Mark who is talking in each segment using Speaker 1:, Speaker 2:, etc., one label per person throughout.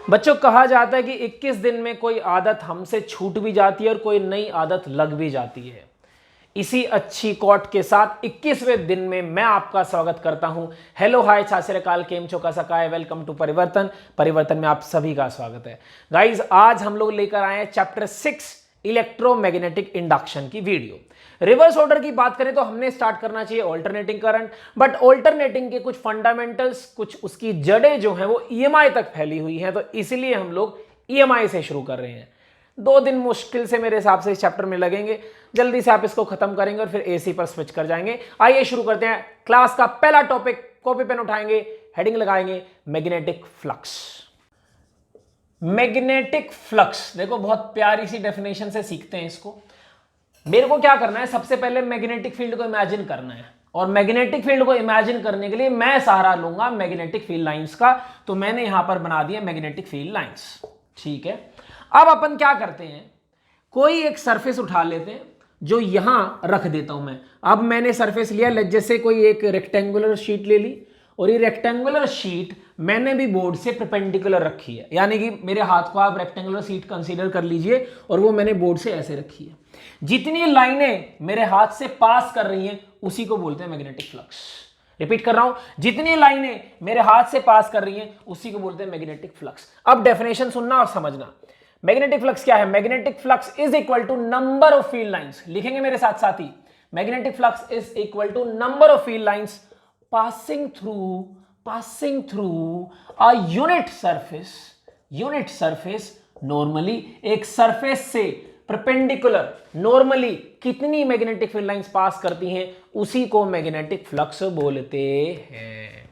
Speaker 1: बच्चों, कहा जाता है कि 21 दिन में कोई आदत हमसे छूट भी जाती है और कोई नई आदत लग भी जाती है। इसी अच्छी कोट के साथ 21वें दिन में मैं आपका स्वागत करता हूं। हेलो हाय सत श्री अकाल, केम छो, कैसा है, वेलकम टू परिवर्तन। परिवर्तन में आप सभी का स्वागत है। गाइज, आज हम लोग लेकर आए हैं चैप्टर 6 इलेक्ट्रोमैग्नेटिक इंडक्शन की वीडियो। रिवर्स ऑर्डर की बात करें तो हमने स्टार्ट करना चाहिए ऑल्टरनेटिंग करंट, बट ऑल्टरनेटिंग के कुछ फंडामेंटल्स, कुछ उसकी जड़ें जो हैं वो ईएमआई तक फैली हुई हैं, तो इसलिए हम लोग ईएमआई से शुरू कर रहे हैं। 2 दिन मुश्किल से मेरे हिसाब से इस चैप्टर में लगेंगे, जल्दी से आप इसको खत्म करेंगे और फिर एसी पर स्विच कर जाएंगे। आइए शुरू करते हैं। क्लास का पहला टॉपिक, कॉपी पेन उठाएंगे, हेडिंग लगाएंगे मैग्नेटिक फ्लक्स। मैग्नेटिक फ्लक्स, देखो बहुत प्यारी सी डेफिनेशन से सीखते हैं इसको। मेरे को क्या करना है, सबसे पहले मैग्नेटिक फील्ड को इमेजिन करना है, और मैग्नेटिक फील्ड को इमेजिन करने के लिए मैं सहारा लूंगा मैग्नेटिक फील्ड लाइंस का। तो मैंने यहां पर बना दिया मैग्नेटिक फील्ड लाइंस, ठीक है। अब अपन क्या करते हैं, कोई एक सरफेस उठा लेते हैं जो यहां रख देता हूं मैं। अब मैंने सरफेस लिया, जैसे कोई एक रेक्टेंगुलर शीट ले ली, और ये रेक्टेंगुलर शीट मैंने भी बोर्ड से परपेंडिकुलर रखी है, यानी कि मेरे हाथ को आप रेक्टेंगुलर शीट कंसीडर कर लीजिए, और वो मैंने बोर्ड से ऐसे रखी है। जितनी लाइनें मेरे हाथ से पास कर रही हैं उसी को बोलते हैं मैग्नेटिक फ्लक्स। रिपीट कर रहा हूं, जितनी लाइनें मेरे हाथ से पास कर रही हैं उसी को बोलते हैं मैग्नेटिक फ्लक्स। अब डेफिनेशन सुनना और समझना। मैग्नेटिक फ्लक्स क्या है? Magnetic flux is equal to number of field lines. लिखेंगे मेरे साथ साथ ही, magnetic flux is equal to number of field lines passing through a unit surface normally। एक सरफेस से परपेंडिकुलर नॉर्मली कितनी मैग्नेटिक फील्ड लाइंस पास करती हैं उसी को मैग्नेटिक फ्लक्स बोलते हैं।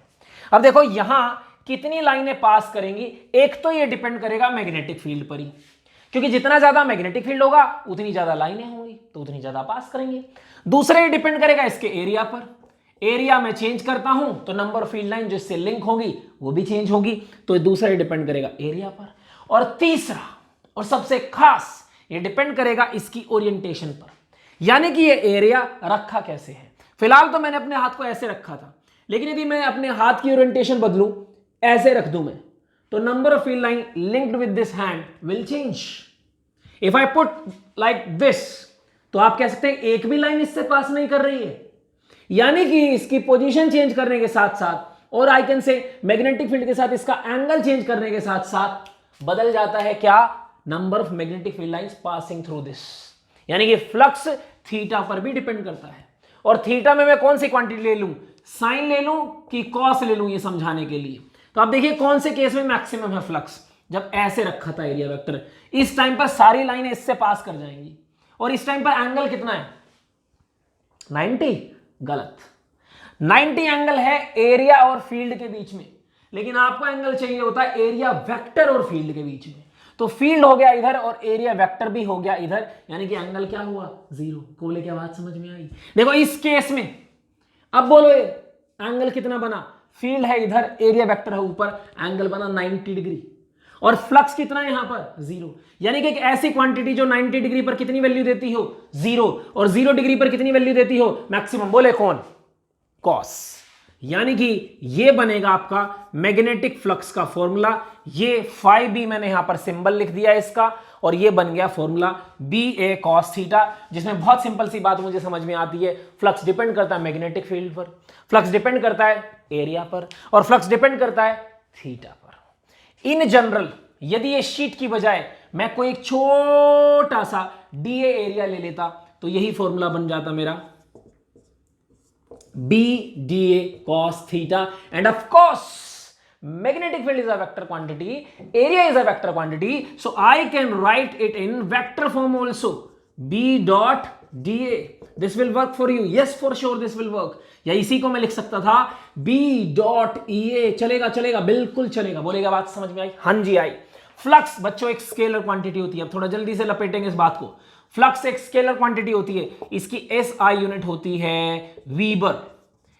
Speaker 1: अब देखो यहां कितनी लाइनें पास करेंगी, एक तो ये डिपेंड करेगा मैग्नेटिक फील्ड पर ही, क्योंकि जितना ज्यादा मैग्नेटिक फील्ड होगा उतनी ज्यादा लाइनें होंगी तो उतनी ज्यादा पास करेंगे। दूसरा ये डिपेंड करेगा इसके एरिया पर। एरिया में चेंज करता हूं तो नंबर ऑफ फील्ड लाइन जो इससे लिंक होगी वो भी चेंज होगी, तो दूसरा ये डिपेंड करेगा एरिया पर। और तीसरा और सबसे खास, ये डिपेंड करेगा इसकी ओरिएंटेशन पर, यानी कि ये एरिया रखा कैसे है। फिलहाल तो मैंने अपने हाथ को ऐसे रखा था, लेकिन यदि मैं अपने हाथ की ओरिएंटेशन बदलूं, ऐसे रख दूं मैं, तो number of field line linked with this hand will change. If I put like this, तो आप कह सकते हैं एक भी लाइन इससे पास नहीं कर रही है, यानी कि इसकी पोजीशन चेंज करने के साथ साथ, और I can say magnetic field के साथ इसका एंगल चेंज करने के साथ साथ बदल जाता है क्या? Number of magnetic field lines passing through this, यानी कि फ्लक्स थीटा पर भी डिपेंड करता है। और थीटा में मैं कौन सी क्वांटिटी ले लूं, साइन ले लूं कि कॉस ले लूं, ये समझाने के लिए। तो आप देखिए कौन से केस में मैक्सिमम है फ्लक्स, जब ऐसे रखा था एरिया वेक्टर, इस टाइम पर सारी लाइनें इससे पास कर जाएंगी, और इस टाइम पर एंगल कितना है? 90। गलत, 90 एंगल है एरिया और फील्ड के बीच में, लेकिन आपको एंगल चाहिए होता है एरिया वेक्टर और फील्ड के बीच में। तो फील्ड हो गया इधर और एरिया वेक्टर भी हो गया इधर, यानी कि एंगल क्या हुआ? 0। बोले क्या बात समझ में आई? देखो इस केस में अब बोलो एंगल कितना बना? फील्ड है इधर, एरिया वेक्टर है ऊपर, एंगल बना 90 डिग्री, और फ्लक्स कितना है यहां पर? 0। यानी कि एक ऐसी क्वांटिटी जो 90 डिग्री पर कितनी वैल्यू देती हो? 0, और 0 डिग्री पर कितनी वैल्यू देती हो? मैक्सिमम। बोले कौन? कॉस। यानी कि ये बनेगा आपका मैग्नेटिक फ्लक्स का फॉर्मूला। ये फाई बी मैंने यहां पर सिंबल लिख दिया इसका, और ये बन गया फॉर्मूला BA cos थीटा, जिसमें बहुत सिंपल सी बात मुझे समझ में आती है। फ्लक्स डिपेंड करता है मैग्नेटिक फील्ड पर, फ्लक्स डिपेंड करता है एरिया पर, और फ्लक्स डिपेंड करता है थीटा पर। इन जनरल यदि ये शीट की बजाय मैं कोई एक छोटा सा DA एरिया ले लेता, तो यही फॉर्मूला बन जाता मेरा BDA cos theta, and of course magnetic field is a vector quantity, area is a vector quantity, so I can write it in vector form also, B dot DA। this will work for you, yes for sure this will work। या इसी को मैं लिख सकता था B dot EA। चलेगा चलेगा, बिल्कुल चलेगा। बोलेगा बात समझ में आई? हाँ जी आई। फ्लक्स बच्चों एक स्केलर क्वांटिटी होती है, अब थोड़ा जल्दी से लपेटेंगे इस बात को। फ्लक्स एक स्केलर क्वांटिटी होती है, इसकी SI यूनिट होती है वीबर,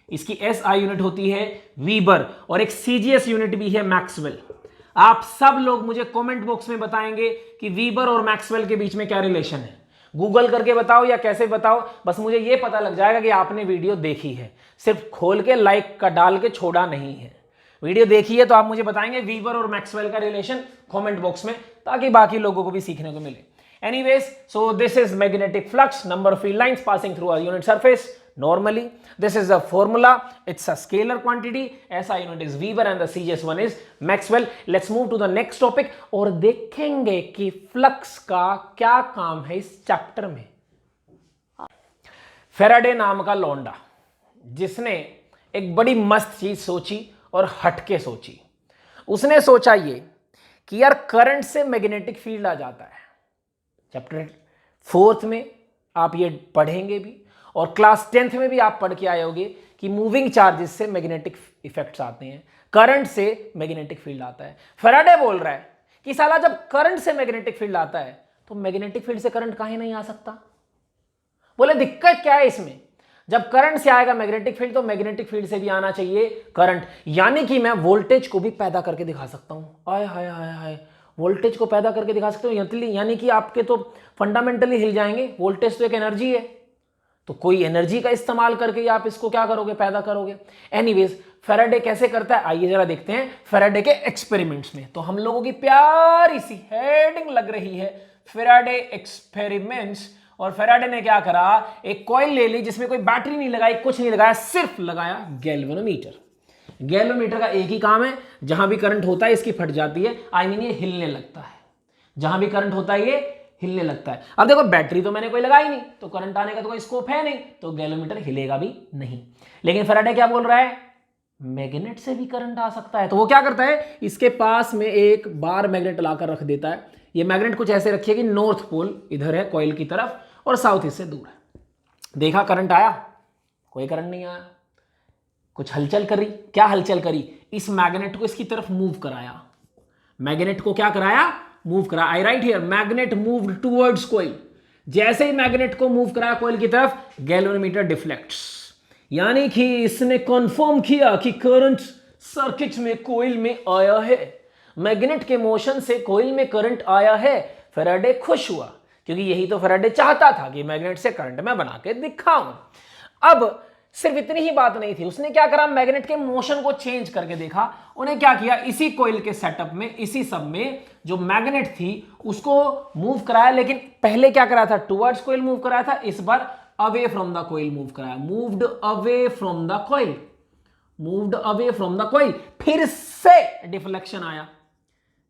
Speaker 1: इसकी SI यूनिट होती है वीबर, और एक CGS यूनिट भी है मैक्सवेल। आप सब लोग मुझे कमेंट बॉक्स में बताएंगे कि वीबर और मैक्सवेल के बीच में क्या रिलेशन है। गूगल करके बताओ या कैसे बताओ, बस मुझे यह पता लग जाएगा कि आपने वीडियो देखी है, सिर्फ खोल के लाइक का डाल के छोड़ा नहीं है। वीडियो देखिए तो आप मुझे बताएंगे वीवर और मैक्सवेल का रिलेशन कमेंट बॉक्स में, ताकि बाकी लोगों को भी सीखने को मिले। Anyways, so this is magnetic flux, number of field lines passing through a unit surface normally. This is a formula, it's a scalar quantity, SI unit is Weber and the CGS one is Maxwell. Let's move to the next topic और देखेंगे कि flux का क्या काम है इस chapter में। Faraday नाम का लौंडा जिसने एक बड़ी मस्त चीज सोची और हटके सोची, उसने सोचा ये कि यार करंट से मैग्नेटिक फील्ड आ जाता है। चैप्टर 4th में आप ये पढ़ेंगे भी और क्लास 10th में भी आप पढ़ के आए होंगे कि मूविंग चार्जेस से मैग्नेटिक इफेक्ट्स आते हैं, करंट से मैग्नेटिक फील्ड आता है। फैराडे बोल रहा है कि साला जब करंट से मैग्नेटिक फील्ड आता है तो मैग्नेटिक फील्ड से करंट काहे नहीं आ सकता। बोले दिक्कत क्या है इसमें, जब करंट से आएगा मैग्नेटिक फील्ड तो मैग्नेटिक फील्ड से भी आना चाहिए करंट, यानी कि मैं वोल्टेज को भी पैदा करके दिखा सकता हूं। आय हाय हाय हाय, वोल्टेज को पैदा करके दिखा सकते हो, यानी कि आपके तो फंडामेंटली हिल जाएंगे। वोल्टेज तो एक एनर्जी है, तो कोई एनर्जी का इस्तेमाल करके आप इसको क्या करोगे, पैदा करोगे। एनीवेज फैराडे कैसे करता है आइए जरा देखते हैं फैराडे के एक्सपेरिमेंट्स में। तो हम लोगों की प्यारी सी हेडिंग लग रही है फैराडे एक्सपेरिमेंट्स, और फैराडे ने क्या करा, एक कॉइल ले ली जिसमें कोई बैटरी नहीं लगाई, कुछ नहीं लगाया, सिर्फ लगाया गैल्वेनोमीटर। गैल्वेनोमीटर का एक ही काम है, जहां भी करंट होता है इसकी फट जाती है, आई मीन ये हिलने लगता है। जहां भी करंट होता है ये हिलने लगता है। अब देखो बैटरी तो मैंने कोई लगाई नहीं, तो करंट आने का तो कोई स्कोप है नहीं, तो गैल्वेनोमीटर हिलेगा भी नहीं। लेकिन फैराडे क्या बोल रहा है, मैग्नेट से भी करंट आ सकता है। तो वो क्या करता है, इसके पास में एक बार मैग्नेट लाकर रख देता है। ये मैग्नेट कुछ ऐसे रखिए कि नॉर्थ पोल इधर है कॉइल की तरफ और साउथ इससे दूर है। देखा करंट आया, कोई करंट नहीं आया। कुछ हलचल करी, क्या हलचल करी, इस मैग्नेट को इसकी तरफ मूव कराया। मैग्नेट को क्या कराया, मूव करा। I write here magnet moved towards coil. जैसे ही मैग्नेट को मूव कराया कॉइल की तरफ, गैल्वेनोमीटर डिफ्लेक्ट्स, यानी कि इसने कंफर्म किया कि करंट सर्किट में कॉइल में आया है। मैग्नेट के मोशन से कॉइल में करंट आया है। फैराडे खुश हुआ, क्योंकि यही तो फैराडे चाहता था कि मैग्नेट से करंट मैं बना के दिखाऊं। अब सिर्फ इतनी ही बात नहीं थी, उसने क्या करा, मैग्नेट के मोशन को चेंज करके देखा। उन्हें क्या किया, इसी कॉइल के सेटअप में, इसी सब में जो मैग्नेट थी उसको मूव कराया, लेकिन पहले क्या कराया था, टुवर्ड्स कॉइल मूव कराया था, इस बार away from the coil move कराया। Moved away from the coil, moved away from the coil. फिर से डिफ्लेक्शन आया,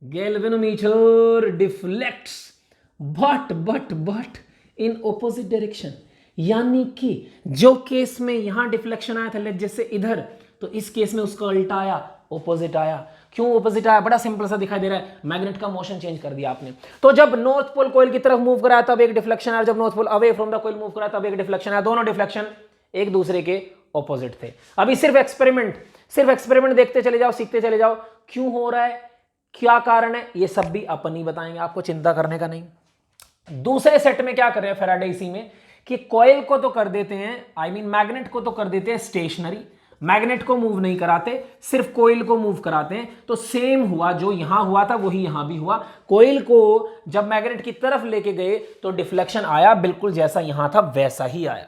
Speaker 1: galvanometer deflects but in opposite direction, यानी कि जो केस में यहां डिफ्लेक्शन आया था जैसे इधर, तो इस केस में उसका उल्टा आया, ऑपोजिट आया। क्यों ऑपोजिट आया, बड़ा सिंपल सा दिखाई दे रहा है, मैग्नेट का मोशन चेंज कर दिया आपने। तो जब नॉर्थ पोल कॉइल की तरफ मूव कराया तब एक डिफ्लेक्शन आया, जब north pole away from the coil move कराया तब एक डिफ्लेक्शन आया। दोनों डिफ्लेक्शन एक दूसरे के ऑपोजिट थे। अभी सिर्फ एक्सपेरिमेंट देखते चले जाओ, सीखते चले जाओ, क्यों हो रहा है, क्या कारण है, ये सब भी अपन ही बताएंगे, आपको चिंता करने का नहीं। दूसरे सेट में क्या कर रहे हैं फैराडे इसी में, कि कॉइल को तो कर देते हैं, आई मीन मैग्नेट को तो कर देते हैं स्टेशनरी, मैग्नेट को मूव नहीं कराते, सिर्फ कॉइल को मूव कराते हैं। तो सेम हुआ, जो यहां हुआ था वही यहां भी हुआ। कॉइल को जब मैग्नेट की तरफ लेके गए तो डिफ्लेक्शन आया, बिल्कुल जैसा यहां था वैसा ही आया।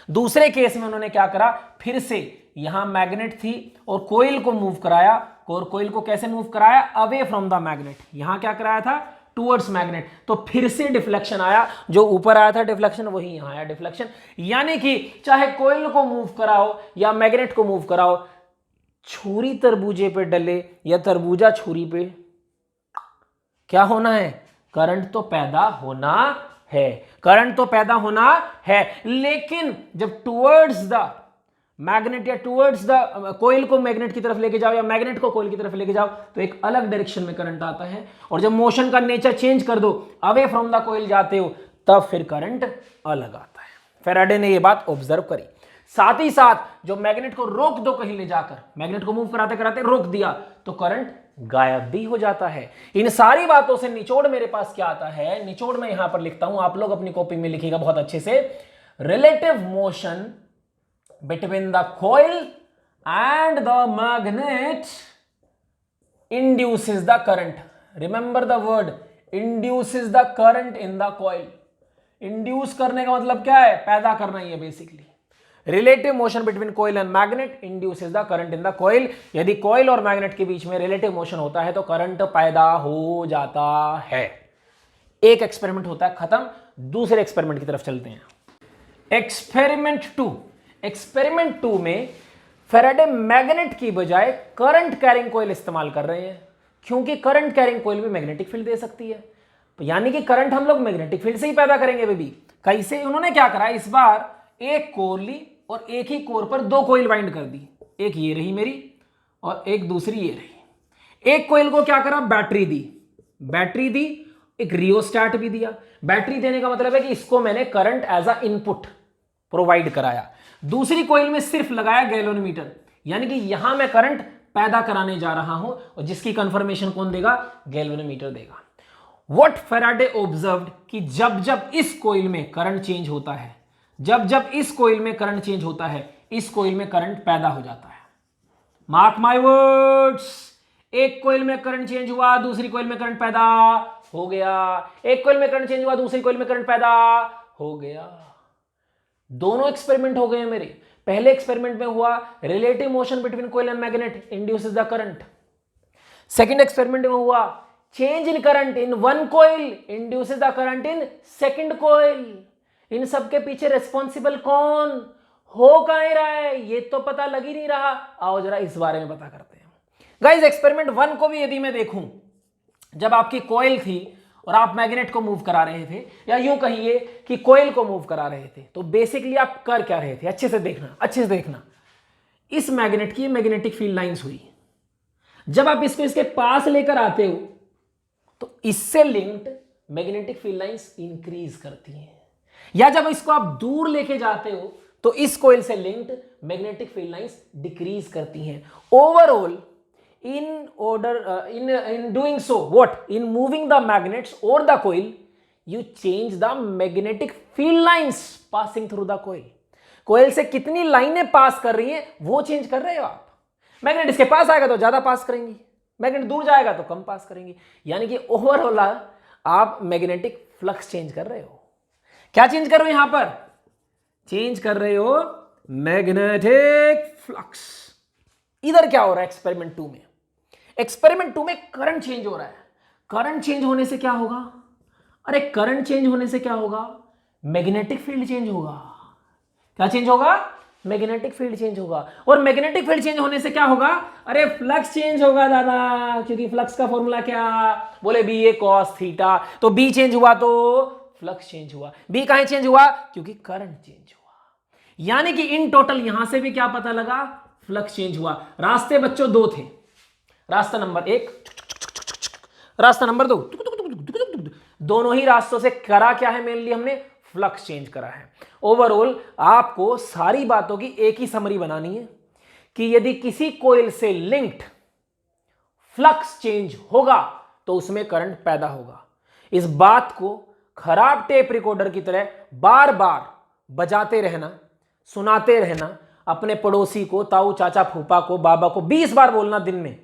Speaker 1: दूसरे केस में उन्होंने क्या करा, फिर से यहां मैग्नेट थी और कॉइल को मूव कराया, और कॉइल को कैसे मूव कराया, अवे फ्रॉम द मैग्नेट। यहां क्या कराया था, टुवर्ड्स मैग्नेट, तो फिर से डिफ्लेक्शन आया, जो ऊपर आया था डिफ्लेक्शन वही यहां आया डिफ्लेक्शन। यानी कि चाहे कॉइल को मूव कराओ या मैग्नेट को मूव कराओ, छुरी तरबूजे पे डले या तरबूजा छुरी पे, क्या होना है, करंट तो पैदा होना है, करंट तो पैदा होना है। लेकिन जब टुवर्ड्स द मैग्नेट या टुवर्ड्स द कॉइल को मैग्नेट की तरफ लेके जाओ या मैग्नेट को कॉइल की तरफ लेके जाओ तो एक अलग डायरेक्शन में करंट आता है। और जब मोशन का नेचर चेंज कर दो, अवे फ्रॉम द कॉइल जाते हो, तब फिर करंट अलग आता है। फैराडे ने यह बात ऑब्जर्व करी। साथ ही साथ जो मैग्नेट को रोक दो कहीं ले जाकर, मैग्नेट को मूव कराते कराते रोक दिया तो करंट गायब भी हो जाता है। इन सारी बातों से निचोड़ मेरे पास क्या आता है, निचोड़ मैं यहां पर लिखता हूं, आप लोग अपनी कॉपी में लिखिएगा बहुत अच्छे से। Relative motion between the coil and the magnet induces the current. Remember the word induces the current in the coil. Induce करने का मतलब क्या है, पैदा करना ही है basically. Relative motion between coil and magnet induces the current in the coil. यदि coil और मैग्नेट के बीच में रिलेटिव मोशन होता है तो करंट पैदा हो जाता है। एक एक्सपेरिमेंट होता है खत्म, दूसरे एक्सपेरिमेंट की तरफ चलते हैं। एक्सपेरिमेंट 2 में फैराडे मैग्नेट की बजाय करंट कैरिंग कॉइल इस्तेमाल कर रहे हैं, क्योंकि करंट कैरिंग कॉइल भी मैग्नेटिक फील्ड दे सकती है, यानी कि करंट हम लोग मैग्नेटिक फील्ड से ही पैदा करेंगे बेबी। कैसे? उन्होंने क्या करा, इस बार एक कोर ली और एक ही कोर पर दो कॉइल बाइंड कर दी, एक ये रही मेरी और एक दूसरी ये रही। एक कॉइल को क्या करा, बैटरी दी, एक रियोस्टैट भी दिया। बैटरी देने का मतलब है कि इसको मैंने current as a input provide कराया। दूसरी कॉइल में सिर्फ लगाया गैल्वेनोमीटर, यानी कि यहां मैं करंट पैदा कराने जा रहा हूं और जिसकी कंफर्मेशन कौन देगा, गैल्वेनोमीटर देगा। व्हाट फैराडे ऑब्जर्व्ड कि जब जब इस कॉइल में करंट चेंज होता है, इस कॉइल में करंट चेंज होता है, इस कॉइल में करंट पैदा हो जाता है। मार्क माय वर्ड्स, एक कॉइल में करंट चेंज हुआ, दूसरी कॉइल में करंट पैदा हो गया। एक कॉइल में करंट चेंज हुआ, दूसरी कॉइल में करंट पैदा हो गया। दोनों एक्सपेरिमेंट हो गए मेरे। पहले एक्सपेरिमेंट में हुआ relative motion between coil and magnet induces the current. Second experiment में हुआ change in current in one coil induces the current in second coil. इन सब के पीछे रिस्पॉन्सिबल कौन हो कहीं रहा है, ये तो पता लग ही नहीं रहा। आओ जरा इस बारे में पता करते हैं। गाइस एक्सपेरिमेंट 1 को भी यदि मैं देखूं, जब आपकी कॉइल थी और आप मैग्नेट को मूव करा रहे थे, या यूं कहिए कि कॉइल को मूव करा रहे थे, तो बेसिकली आप कर क्या रहे थे, अच्छे से देखना। इस मैग्नेट की मैग्नेटिक फील्ड लाइंस हुई। जब आप इसको इसके पास लेकर आते हो तो इससे linked magnetic field lines increase करती हैं, या जब इसको आप दूर लेके जाते हो तो इस कॉइल से linked magnetic field lines decrease करती हैं। Overall in doing so, what? In moving the magnets or the coil, you change the magnetic field lines passing through the coil. कोयल से कितनी लाइनें पास कर रही हैं वो चेंज कर रहे हो आप। मैग्नेट इसके पास आएगा तो ज्यादा पास करेंगी, मैग्नेट दूर जाएगा तो कम पास करेंगी, यानी कि ओवरऑल आप मैग्नेटिक फ्लक्स चेंज कर रहे हो। क्या चेंज कर रहे हो? यहां पर चेंज कर रहे हो मैग्नेटिक फ्लक्स। इधर क्या हो रहा है एक्सपेरिमेंट 2 में? एक्सपेरिमेंट 2 में करंट चेंज हो रहा है। करंट चेंज होने से क्या होगा? अरे करंट चेंज होने से क्या होगा? मैग्नेटिक फील्ड चेंज होगा। क्या चेंज होगा? मैग्नेटिक फील्ड चेंज होगा। और मैग्नेटिक फील्ड चेंज होने से क्या होगा? अरे फ्लक्स चेंज होगा दादा, क्योंकि फ्लक्स का फॉर्मूला क्या? बोले बी ए कॉस थीटा। तो बी चेंज हुआ तो फ्लक्स चेंज हुआ। बी काहे चेंज हुआ? क्योंकि करंट चेंज हुआ। यानी कि इन टोटल यहां से भी क्या पता लगा? फ्लक्स चेंज हुआ। रास्ते बच्चों दो थे, रास्ता नंबर 1, रास्ता नंबर 2। दोनों ही रास्तों से करा क्या है? मेनली हमने फ्लक्स चेंज करा है। ओवरऑल आपको सारी बातों की एक ही समरी बनानी है कि यदि किसी कॉइल से लिंक्ड फ्लक्स चेंज होगा तो उसमें करंट पैदा होगा। इस बात को खराब टेप रिकॉर्डर की तरह बार बार बजाते रहना, सुनाते रहना, अपने पड़ोसी को, ताऊ, चाचा, फूफा को, बाबा को 20 बार बोलना दिन में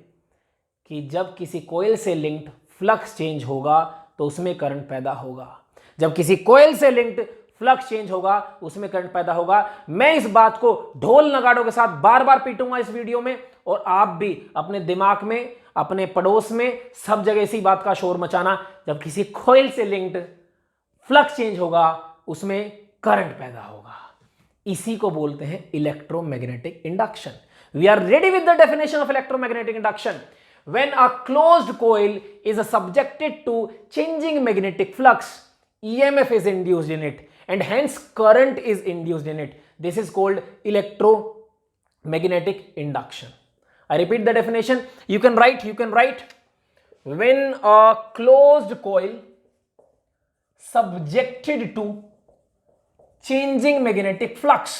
Speaker 1: कि जब किसी कॉइल से लिंक्ड फ्लक्स चेंज होगा तो उसमें करंट पैदा होगा। जब किसी कॉइल से लिंक्ड फ्लक्स चेंज होगा उसमें करंट पैदा होगा। मैं इस बात को ढोल नगाड़ों के साथ बार बार पीटूंगा इस वीडियो में, और आप भी अपने दिमाग में, अपने पड़ोस में, सब जगह इसी बात का शोर मचाना, जब किसी कॉइल से लिंक्ड फ्लक्स चेंज होगा उसमें करंट पैदा होगा। इसी को बोलते हैं electromagnetic induction. We are ready with the definition of electromagnetic induction. When a closed coil is subjected to changing magnetic flux, EMF is induced in it and hence current is induced in it. This is called electromagnetic induction. I repeat the definition. You can write. When a closed coil subjected to changing magnetic flux,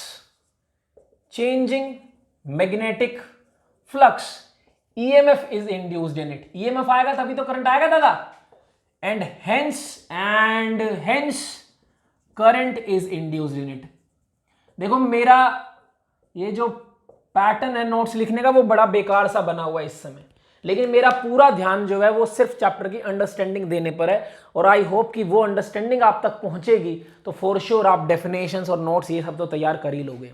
Speaker 1: EMF is induced in it. EMF आएगा तभी तो current आएगा दादा। And hence current is induced in it. देखो मेरा ये जो pattern है नोट्स लिखने का वो बड़ा बेकार सा बना हुआ है इस समय, लेकिन मेरा पूरा ध्यान जो है वो सिर्फ चैप्टर की अंडरस्टैंडिंग देने पर है, और आई होप कि वो अंडरस्टैंडिंग आप तक पहुंचेगी तो फॉर श्योर आप डेफिनेशंस और नोट्स ये सब तो तैयार कर ही लोगे।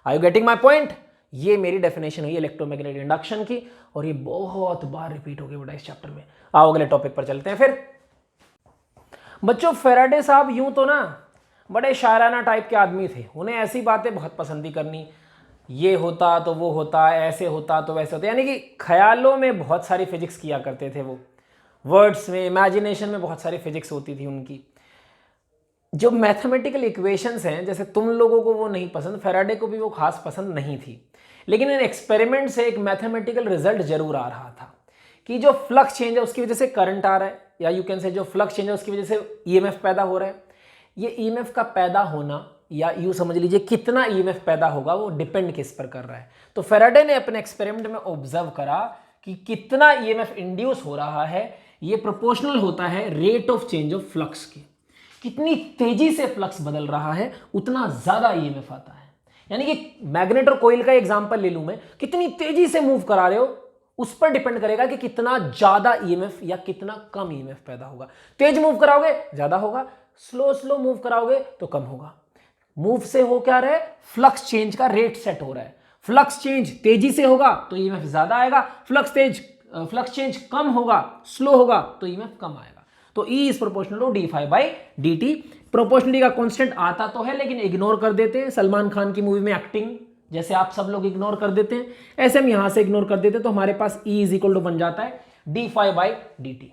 Speaker 1: Are you getting my point? ये मेरी डेफिनेशन हुई इलेक्ट्रोमैग्नेटिक इंडक्शन की, और ये बहुत बार रिपीट होगी बेटा इस चैप्टर में। आओ अगले टॉपिक पर चलते हैं फिर। बच्चों फैराडे साहब यूं तो ना बड़े शायराना टाइप के आदमी थे, उन्हें ऐसी बातें बहुत पसंद ही करनी, ये होता तो वो होता, ऐसे होता तो वैसे होता, यानी कि ख्यालों में बहुत सारी फिजिक्स किया करते थे वो, वर्ड्स में, इमेजिनेशन में बहुत सारी फिजिक्स होती थी उनकी। जो मैथमेटिकल इक्वेशंस हैं जैसे तुम लोगों को वो नहीं पसंद, फैराडे को भी वो खास पसंद नहीं थी, लेकिन इन एक्सपेरिमेंट से एक मैथमेटिकल रिजल्ट जरूर आ रहा था कि जो फ्लक्स चेंज है उसकी वजह से करंट आ रहा है, या यू कैन से जो फ्लक्स चेंज है उसकी वजह से ईएमएफ पैदा हो रहा है। ये ईएमएफ का पैदा होना, या यूँ समझ लीजिए कितना ईएमएफ पैदा होगा, वो डिपेंड किस पर कर रहा है। तो फैराडे ने अपने एक्सपेरिमेंट में ऑब्जर्व करा कि कितना ईएमएफ इंड्यूस हो रहा है, ये प्रोपोर्शनल होता है rate of change of flux के। कितनी तेजी से फ्लक्स बदल रहा है उतना ज्यादा ईएमएफ आता है। यानी कि मैग्नेट और कोइल का एग्जांपल ले लूं मैं, कितनी तेजी से मूव करा रहे हो उस पर डिपेंड करेगा कि कितना ज्यादा ईएमएफ या कितना कम ईएमएफ पैदा होगा। तेज मूव कराओगे ज्यादा होगा, स्लो स्लो मूव कराओगे तो कम होगा। मूव से हो क्या रहा है, फ्लक्स चेंज का रेट सेट हो रहा है। फ्लक्स चेंज तेजी से होगा तो ईएमएफ ज्यादा आएगा, फ्लक्स चेंज कम होगा, स्लो होगा तो ईएमएफ कम आएगा। तो E is proportional to d∅dt। Proportionality का कांस्टेंट आता तो है लेकिन इग्नोर कर देते हैं, सलमान खान की मूवी में एक्टिंग जैसे आप सब लोग इग्नोर कर देते हैं, ऐसे हम यहां से इग्नोर कर देते हैं, तो हमारे पास E इज इक्वल टू बन जाता है d∅dt।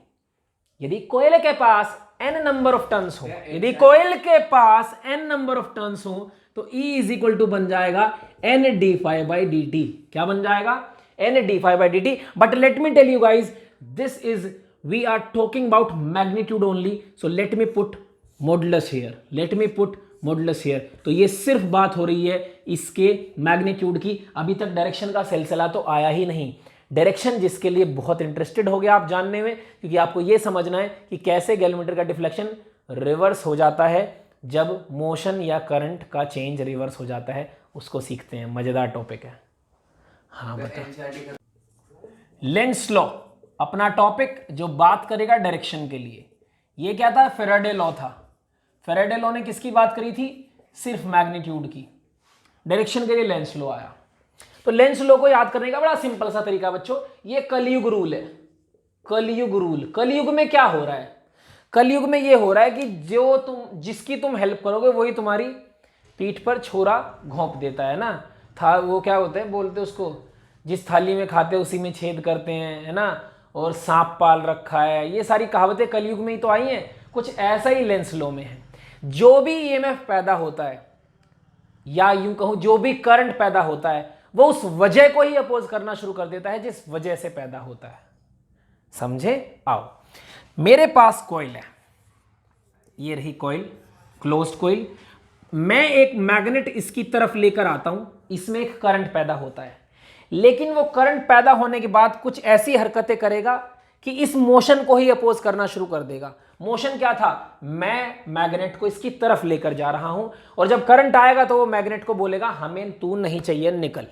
Speaker 1: यदि कोयल के पास n नंबर ऑफ टर्न्स हो, यदि कोयल के पास n नंबर ऑफ टर्न्स हो तो E इज इक्वल टू बन जाएगा n d∅dt। क्या बन जाएगा, n d∅dt। But let me tell you guys, this is we are talking about magnitude only, so let me put modulus here, तो ये सिर्फ बात हो रही है इसके मैग्नीट्यूड की। अभी तक डायरेक्शन का सिलसिला तो आया ही नहीं। डायरेक्शन जिसके लिए बहुत इंटरेस्टेड हो गया आप जानने में, क्योंकि आपको ये समझना है कि कैसे गैलोमीटर का डिफ्लेक्शन रिवर्स हो जाता है जब मोशन या करंट का चेंज रिवर्स हो जाता है, उसको सीखते हैं। मजेदार टॉपिक है। हाँ बता, लेंस लॉ अपना टॉपिक जो बात करेगा डायरेक्शन के लिए। ये क्या था, फैराडे लॉ था। फैराडे लॉ ने किसकी बात करी थी, सिर्फ मैग्नीट्यूड की। डायरेक्शन के लिए लेंस लॉ आया। तो लेंस लॉ को याद करने का बड़ा सिंपल सा तरीका बच्चों, ये कलयुग रूल है। कलयुग रूल, कलयुग में क्या हो रहा है, कलयुग में ये हो रहा है कि जिसकी तुम हेल्प करोगे वही तुम्हारी पीठ पर छोरा घोंप देता है ना। था वो क्या होता है बोलते उसको, जिस थाली में खाते उसी में छेद करते हैं, है ना, और सांप पाल रखा है। ये सारी कहावतें कलयुग में ही तो आई हैं। कुछ ऐसा ही लेंस लॉ में है। जो भी ईएमएफ पैदा होता है, या यूं कहूं जो भी करंट पैदा होता है, वो उस वजह को ही अपोज करना शुरू कर देता है जिस वजह से पैदा होता है। समझे? आओ, मेरे पास कॉइल है, ये रही कॉइल, क्लोज्ड कॉइल। मैं एक मैग्नेट इसकी तरफ लेकर आता हूं, इसमें एक करंट पैदा होता है, लेकिन वो करंट पैदा होने के बाद कुछ ऐसी हरकतें करेगा कि इस मोशन को ही अपोज करना शुरू कर देगा। मोशन क्या था, मैं मैग्नेट को इसकी तरफ लेकर जा रहा हूं, और जब करंट आएगा तो वो मैग्नेट को बोलेगा हमें तू नहीं चाहिए, निकल।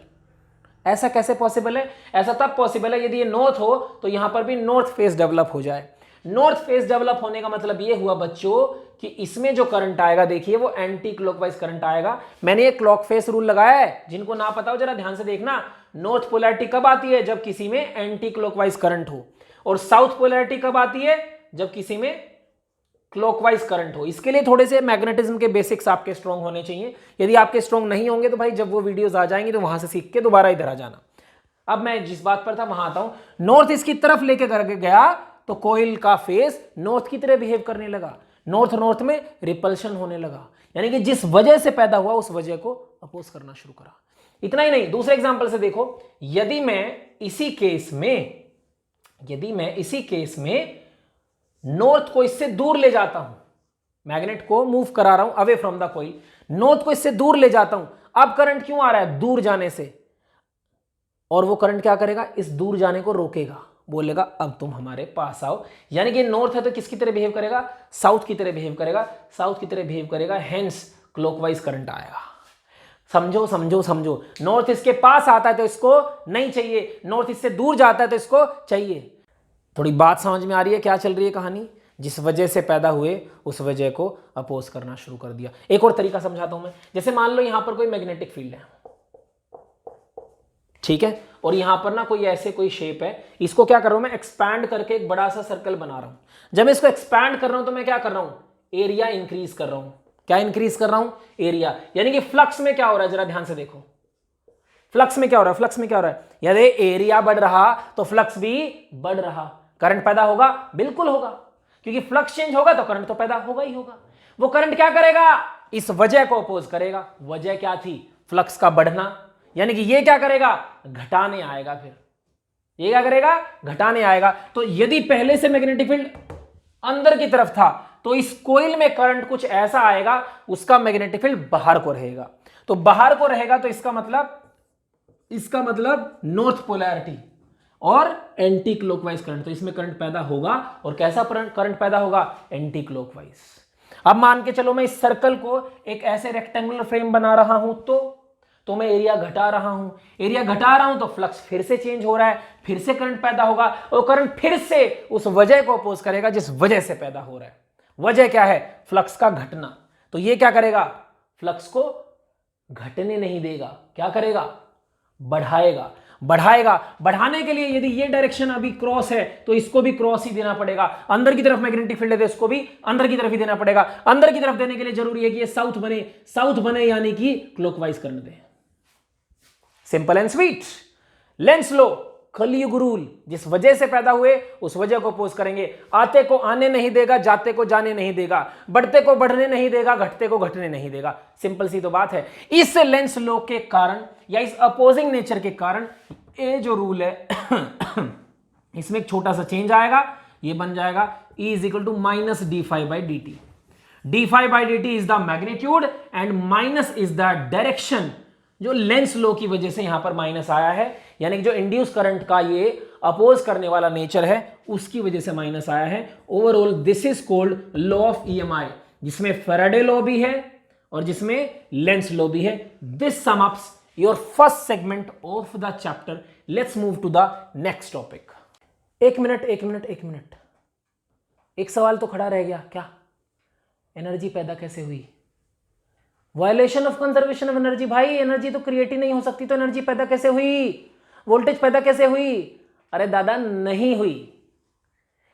Speaker 1: ऐसा कैसे पॉसिबल है? ऐसा तब पॉसिबल है यदि ये नॉर्थ हो तो यहां पर भी नॉर्थ फेस डेवलप हो जाए। नॉर्थ फेस डेवलप होने का मतलब ये हुआ बच्चों कि इसमें जो करंट आएगा, देखिए वो एंटी क्लॉकवाइज करंट आएगा। मैंने ये क्लॉक फेस रूल लगाया है, जिनको ना पता हो जरा ध्यान से देखना। नॉर्थ पोलैरिटी कब आती है, जब किसी में एंटी क्लॉकवाइज करंट हो, और साउथ पोलैरिटी कब आती है, जब किसी में क्लॉकवाइज करंट हो। इसके लिए थोड़े से मैग्नेटिज्म के बेसिक्स आपके स्ट्रॉन्ग होने चाहिए। यदि आपके स्ट्रॉन्ग नहीं होंगे तो भाई जब वो वीडियोस आ जाएंगे तो वहां से सीख के दोबारा इधर आ जाना। अब मैं जिस बात पर था वहां आता हूं। नॉर्थ इसकी तरफ लेके करके गया तो कॉइल का फेस नॉर्थ की तरह बिहेव करने लगा, नॉर्थ में रिपल्शन होने लगा, यानी कि जिस वजह से पैदा हुआ उस वजह को अपोज करना शुरू करा। इतना ही नहीं, दूसरे एग्जांपल से देखो, यदि मैं इसी केस में नॉर्थ को इससे दूर ले जाता हूं, मैग्नेट को मूव करा रहा हूं away from the coil, north को इससे दूर ले जाता हूं। अब करंट क्यों आ रहा है, दूर जाने से, और वो करंट क्या करेगा, इस दूर जाने को रोकेगा, बोलेगा अब तुम हमारे पास आओ। यानी कि नॉर्थ है तो किसकी तरह बिहेव करेगा, साउथ की तरह बिहेव करेगा, हेंस क्लॉकवाइज करंट आएगा। समझो। नॉर्थ इसके पास आता है तो इसको नहीं चाहिए, नॉर्थ इससे दूर जाता है तो इसको चाहिए। थोड़ी बात समझ में आ रही है क्या चल रही है कहानी? जिस वजह से पैदा हुए उस वजह को अपोज करना शुरू कर दिया। एक और तरीका समझाता हूं मैं। जैसे मान लो यहां पर कोई मैग्नेटिक फील्ड है, ठीक है। और यहां पर ना कोई ऐसे कोई शेप है, इसको क्या कर रहा हूं मैं, एक्सपैंड करके एक बड़ा सा सर्कल बना रहा हूं। जब मैं इसको एक्सपैंड कर रहा हूं तो मैं क्या कर रहा हूं, एरिया इंक्रीज कर रहा हूं। क्या इंक्रीज कर रहा हूं, एरिया। यानी कि फ्लक्स में क्या हो रहा है, जरा ध्यान से देखो, फ्लक्स में क्या हो रहा है, फ्लक्स में क्या हो रहा है, यदि एरिया बढ़ रहा तो फ्लक्स भी बढ़ रहा, करंट पैदा होगा, बिल्कुल होगा, क्योंकि फ्लक्स चेंज होगा तो करंट तो पैदा होगा ही होगा। वो करंट क्या करेगा, इस वजह को अपोज करेगा। वजह क्या थी, फ्लक्स का बढ़ना, यानी कि ये क्या करेगा, घटाने आएगा। फिर ये क्या करेगा, घटाने आएगा। तो यदि पहले से मैग्नेटिक फील्ड अंदर की तरफ था तो इस कोइल में करंट कुछ ऐसा आएगा, उसका मैग्नेटिक फील्ड बाहर को रहेगा। तो बाहर को रहेगा तो इसका मतलब नॉर्थ पोलैरिटी और एंटी क्लॉकवाइज करंट, तो इसमें करंट पैदा होगा। और कैसा करंट पैदा होगा, एंटी क्लॉकवाइज। अब मान के चलो मैं इस सर्कल को एक ऐसे रेक्टेंगुलर फ्रेम बना रहा हूं, तो मैं एरिया घटा रहा हूं, एरिया घटा रहा हूं तो फ्लक्स फिर से चेंज हो रहा है, फिर से करंट पैदा होगा, और करंट फिर से उस वजह को अपोज करेगा जिस वजह से पैदा हो रहा है। वजह क्या है, फ्लक्स का घटना। तो ये क्या करेगा, फ्लक्स को घटने नहीं देगा, क्या करेगा, बढ़ाएगा। बढ़ाने के लिए यदि ये डायरेक्शन अभी क्रॉस है तो इसको भी क्रॉस ही देना पड़ेगा। अंदर की तरफ मैग्नेटिक फील्ड है तो इसको भी अंदर की तरफ ही देना पड़ेगा। अंदर की तरफ देने के लिए जरूरी है कि ये साउथ बने यानी कि क्लॉकवाइज करने दे। Simple and sweet. Lenz law, कलयुग रूल, जिस वजह से पैदा हुए उस वजह को अपोज करेंगे। आते को आने नहीं देगा, जाते को जाने नहीं देगा, बढ़ते को बढ़ने नहीं देगा, घटते को घटने नहीं देगा। सिंपल सी तो बात है। इस लेंस लो के कारण या इस अपोजिंग नेचर के कारण ये जो रूल है इसमें एक छोटा सा चेंज आएगा, ये बन जाएगा E is equal to minus d phi by d t. D phi by d t is the magnitude and minus is the direction. जो लेंस लो की वजह से यहां पर माइनस आया है, यानी कि जो इंड्यूस करंट का ये अपोज करने वाला नेचर है उसकी वजह से माइनस आया है। Overall this is called law of EMI, जिसमें फैराडे लॉ भी है और जिसमें लेंस लॉ भी है। This sum ups your first segment of the chapter. Let's move to the next topic. एक मिनट, एक सवाल तो खड़ा रह गया, क्या, एनर्जी पैदा कैसे हुई? Violation of conservation of energy. भाई एनर्जी तो क्रिएट ही नहीं हो सकती, तो एनर्जी पैदा कैसे हुई, वोल्टेज पैदा कैसे हुई? अरे दादा नहीं हुई,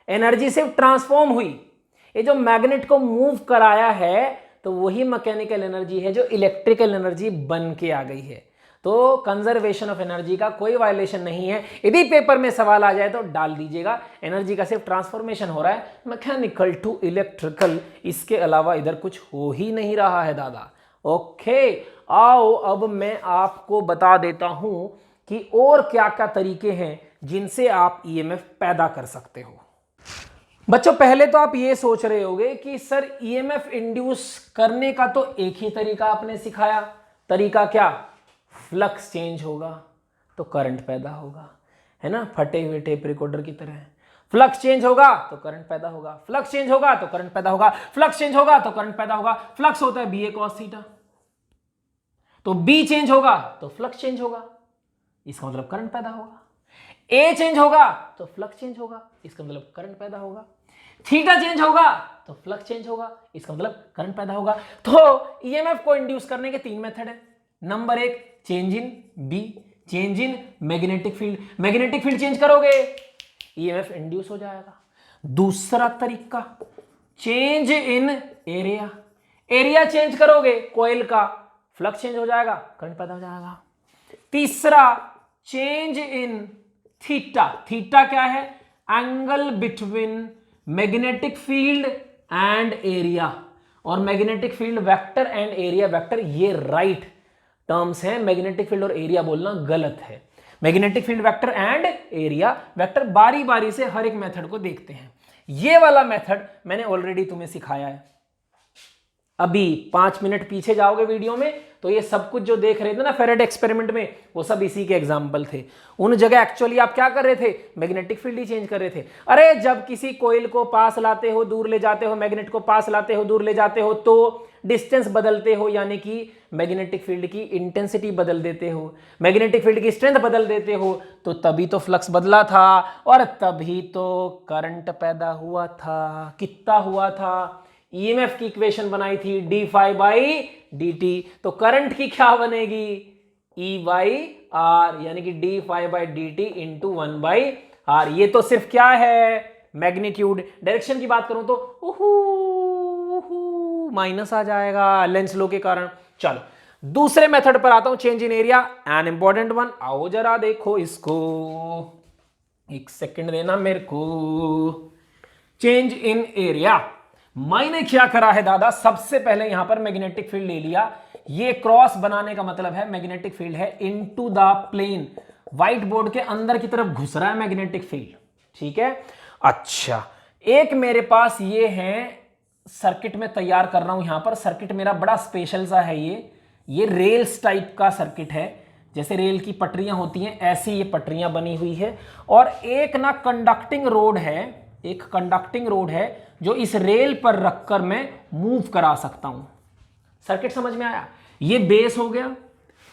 Speaker 1: एनर्जी सिर्फ ट्रांसफॉर्म हुई। ये जो मैग्नेट को मूव कराया है तो वही मैकेनिकल एनर्जी है जो इलेक्ट्रिकल एनर्जी बन के आ गई है। तो कंजर्वेशन ऑफ एनर्जी का कोई वायलेशन नहीं है। यदि पेपर में सवाल आ जाए तो डाल दीजिएगा, एनर्जी का सिर्फ ट्रांसफॉर्मेशन हो रहा है मैकेनिकल टू इलेक्ट्रिकल, इसके अलावा इधर कुछ हो ही नहीं रहा है दादा। ओके, आओ अब मैं आपको बता देता हूं कि और क्या क्या तरीके हैं जिनसे आप ईएमएफ पैदा कर सकते हो। बच्चों पहले तो आप ये सोच रहे होंगे कि सर ईएमएफ इंड्यूस करने का तो एक ही तरीका आपने सिखाया, तरीका क्या, फ्लक्स चेंज होगा तो करंट पैदा होगा, है ना, फटे हुए टेप रिकॉर्डर की तरह। फ्लक्स चेंज होगा तो करंट पैदा होगा, फ्लक्स चेंज होगा तो करंट पैदा होगा, फ्लक्स चेंज होगा तो करंट पैदा होगा। फ्लक्स होता है BA cos थीटा, तो B चेंज होगा तो फ्लक्स चेंज होगा, इसका मतलब करंट पैदा होगा। A चेंज होगा तो फ्लक्स चेंज होगा, इसका मतलब करंट पैदा होगा। थीटा चेंज होगा तो फ्लक्स चेंज होगा, इसका मतलब करंट पैदा होगा। तो ईएमएफ को इंड्यूस करने के 3 मेथड है। Number 1 change in B, change in magnetic field. Magnetic field change करोगे ईएमएफ इंड्यूस हो जाएगा। दूसरा तरीका change in area, area change करोगे कॉइल का, फ्लक्स चेंज हो जाएगा, करंट पैदा हो जाएगा। तीसरा चेंज इन थीटा, थीटा क्या है, angle between magnetic field and area, और magnetic field vector and area vector ये राइट टर्म्स हैं, मैग्नेटिक फील्ड और एरिया बोलना गलत है। Magnetic field vector and area vector बारी बारी से हर एक मेथड को देखते हैं। ये वाला मेथड मैंने ऑलरेडी तुम्हें सिखाया है। अभी 5 मिनट पीछे जाओगे वीडियो में तो ये सब कुछ जो देख रहे थे ना फेरेडे एक्सपेरिमेंट में, वो सब इसी के एग्जाम्पल थे। उन जगह एक्चुअली आप क्या कर रहे थे, मैग्नेटिक फील्ड ही चेंज कर रहे थे। अरे जब किसी कोइल को पास लाते हो दूर ले जाते हो, मैग्नेट को पास लाते हो दूर ले जाते हो, तो डिस्टेंस बदलते हो, यानी कि मैग्नेटिक फील्ड की इंटेंसिटी बदल देते हो, मैग्नेटिक फील्ड की स्ट्रेंथ बदल देते हो, तो तभी तो फ्लक्स बदला था और तभी तो करंट पैदा हुआ था। कितना हुआ था, ईएमएफ की इक्वेशन बनाई थी d phi by d t, तो करंट की क्या बनेगी, ई बाई आर, यानी कि d phi by d t into 1 by R. ये तो सिर्फ क्या है, मैग्नीट्यूड। डायरेक्शन की बात करूं तो माइनस आ जाएगा लेंस लो के कारण। चलो दूसरे मेथड पर आता हूं, change in area, an important one. आओ जरा देखो इसको, एक सेकंड देना मेरे को। चेंज इन एरिया मैंने क्या करा है दादा, सबसे पहले यहां पर मैग्नेटिक फील्ड ले लिया। ये क्रॉस बनाने का मतलब है मैग्नेटिक फील्ड है into the plane, white board के अंदर की तरफ घुस रहा है मैग्नेटिक फील्ड, ठीक है। अच्छा, एक मेरे पास ये है सर्किट में तैयार कर रहा हूं, यहां पर सर्किट मेरा बड़ा स्पेशल सा है। ये रेल्स टाइप का सर्किट है, जैसे रेल की पटरियां होती हैं ऐसी ये पटरियां बनी हुई है। और एक ना कंडक्टिंग रोड है, एक कंडक्टिंग रोड है जो इस रेल पर रखकर मैं मूव करा सकता हूं। सर्किट समझ में आया? ये बेस हो गया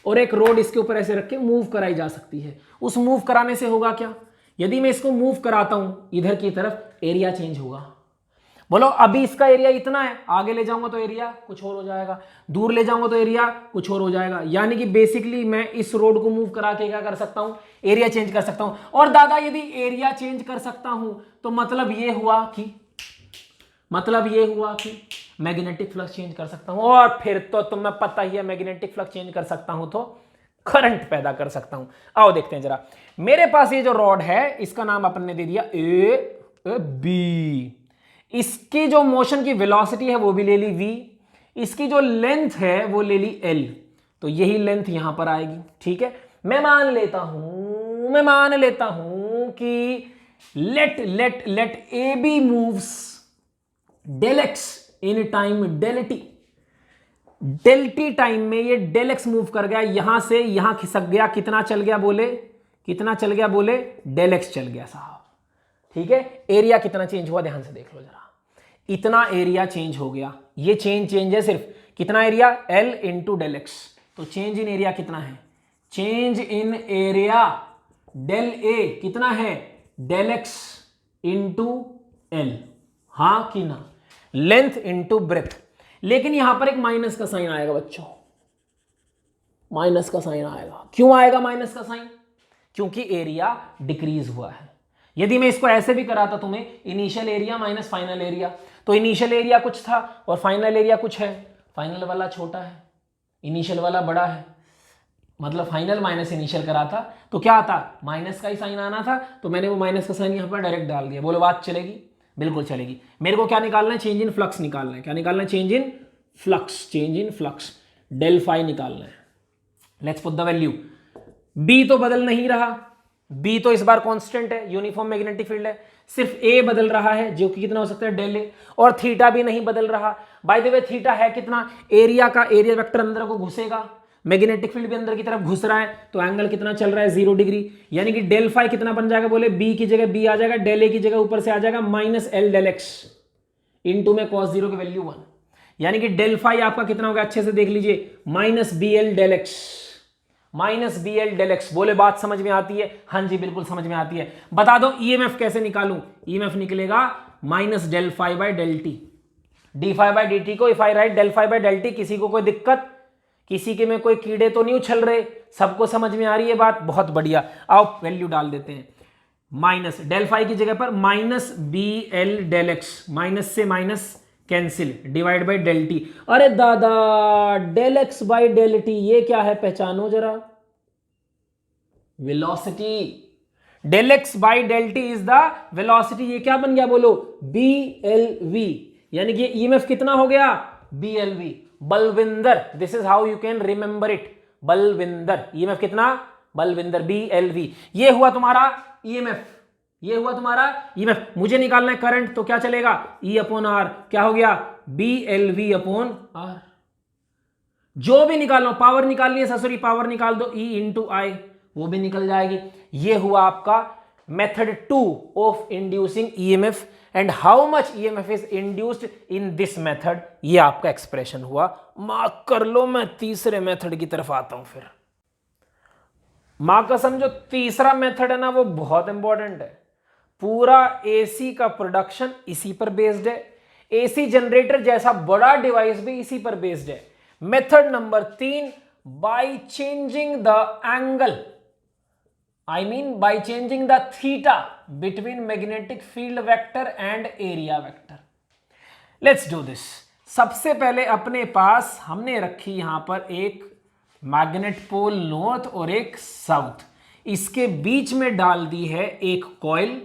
Speaker 1: और एक रोड इसके ऊपर ऐसे रख के मूव कराई जा सकती है। उस मूव कराने से होगा क्या, यदि मैं इसको मूव कराता हूं इधर की तरफ, एरिया चेंज होगा। बोलो अभी इसका एरिया इतना है, आगे ले जाऊंगा तो एरिया कुछ और हो जाएगा, दूर ले जाऊंगा तो एरिया कुछ और हो जाएगा। यानी कि बेसिकली मैं इस रोड को मूव करा के क्या कर सकता हूं, एरिया चेंज कर सकता हूं। और दादा यदि एरिया चेंज कर सकता हूं तो मतलब ये हुआ कि मैग्नेटिक फ्लक्स चेंज कर सकता हूं। और फिर तो तुम्हें पता ही है, मैग्नेटिक फ्लक्स चेंज कर सकता हूं तो करंट पैदा कर सकता हूं। आओ देखते हैं जरा। मेरे पास ये जो रॉड है इसका नाम अपन ने दे दिया ए बी। इसकी जो मोशन की वेलोसिटी है वो भी ले ली v, इसकी जो लेंथ है वो ले ली l, तो यही लेंथ यहां पर आएगी, ठीक है। मैं मान लेता हूं कि let A B moves del x in time del t. Del t time में ये डेल एक्स मूव कर गया, यहां से यहां खिसक गया, कितना चल गया बोले, डेल एक्स चल गया साहब, ठीक है। एरिया कितना चेंज हुआ ध्यान से देख लो जरा, इतना एरिया चेंज हो गया। ये चेंज है सिर्फ कितना area, L into del x. तो चेंज इन एरिया कितना है, change in area del A कितना है, डेल एक्स इंटू एल, हां कि ना, लेंथ इंटू ब्रेथ। लेकिन यहां पर एक माइनस का साइन आएगा बच्चों, माइनस का साइन आएगा। क्यों आएगा माइनस का साइन, क्योंकि एरिया डिक्रीज हुआ है। यदि मैं इसको ऐसे भी कराता तुम्हें, initial area minus final area, तो इनिशियल एरिया कुछ था और फाइनल एरिया कुछ है। फाइनल वाला छोटा है, इनिशियल वाला बड़ा है, मतलब फाइनल माइनस इनिशियल कराता तो क्या आता, माइनस का ही साइन आना था। तो मैंने वो माइनस का साइन यहां पर डायरेक्ट डाल दिया। बोलो बात चलेगी, बिल्कुल चलेगी। मेरे को क्या निकालना है, चेंज इन फ्लक्स निकालना है। क्या निकालना है, change in flux, del phi निकालना है। Let's put the value. B तो बदल नहीं रहा, बी तो इस बार कांस्टेंट है, यूनिफॉर्म मैग्नेटिक फील्ड है। सिर्फ ए बदल रहा है जो कि कितना हो सकता है, डेल ए। और थीटा भी नहीं बदल रहा। बाय द वे थीटा है कितना, एरिया का एरिया वेक्टर अंदर को घुसेगा, मैग्नेटिक फील्ड भी अंदर की तरफ घुस रहा है, तो एंगल कितना चल रहा है, 0 डिग्री। यानी कि डेल फाई कितना बन जाएगा बोले, बी की जगह बी आ जाएगा, डेल ए की जगह ऊपर से आ जाएगा minus L del x into में cos 0 की वैल्यू 1। यानी कि डेल फाई आपका कितना होगा, अच्छे से देख लीजिए, minus B L del x. बोले बात समझ में आती है, हाँ जी बिल्कुल समझ में आती है। बता दो ईएमएफ कैसे निकालूं, ईएमएफ निकलेगा minus del phi by del T, D phi by D T को if I write del phi by del T. किसी को कोई दिक्कत, किसी के में कोई कीड़े तो नहीं उछल रहे, सबको समझ में आ रही है बात, बहुत बढ़िया। आओ वैल्यू डाल देते हैं, माइनस डेल फाई की जगह पर minus B L del X, minus से minus cancel, divide by del T. अरे दादा del X by del T ये क्या है, पहचानो जरा, velocity. Del X by del T is the velocity. ये क्या बन गया बोलो, बी एल वी, यानी कि ईएमएफ कितना हो गया, B L V, Balvinder. This is how you can remember it, Balvinder. EMF कितना, बलविंदर, बी एल वी। ये हुआ तुम्हारा ईएमएफ, ये हुआ तुम्हारा ईएमएफ। मुझे निकालना है करंट, तो क्या चलेगा, ई अपॉन आर। क्या हो गया, B L V upon R. जो भी निकालना, पावर निकालनी है ससुरी, पावर निकाल दो, ई इंटू आई, वो भी निकल जाएगी। ये हुआ आपका method 2 of inducing EMF and how much EMF is induced in this method. ये आपका एक्सप्रेशन हुआ। मार्क कर लो, मैं तीसरे मेथड की तरफ आता हूं। फिर मां कसम जो तीसरा मेथड है ना वो बहुत इंपॉर्टेंट है। पूरा एसी का प्रोडक्शन इसी पर बेस्ड है, एसी जनरेटर जैसा बड़ा डिवाइस भी इसी पर बेस्ड है। Method number 3, by changing the angle, I mean by changing the theta between magnetic field vector and area vector. Let's do this. सबसे पहले अपने पास हमने रखी यहां पर एक मैग्नेट पोल नॉर्थ और एक साउथ, इसके बीच में डाल दी है एक कॉइल।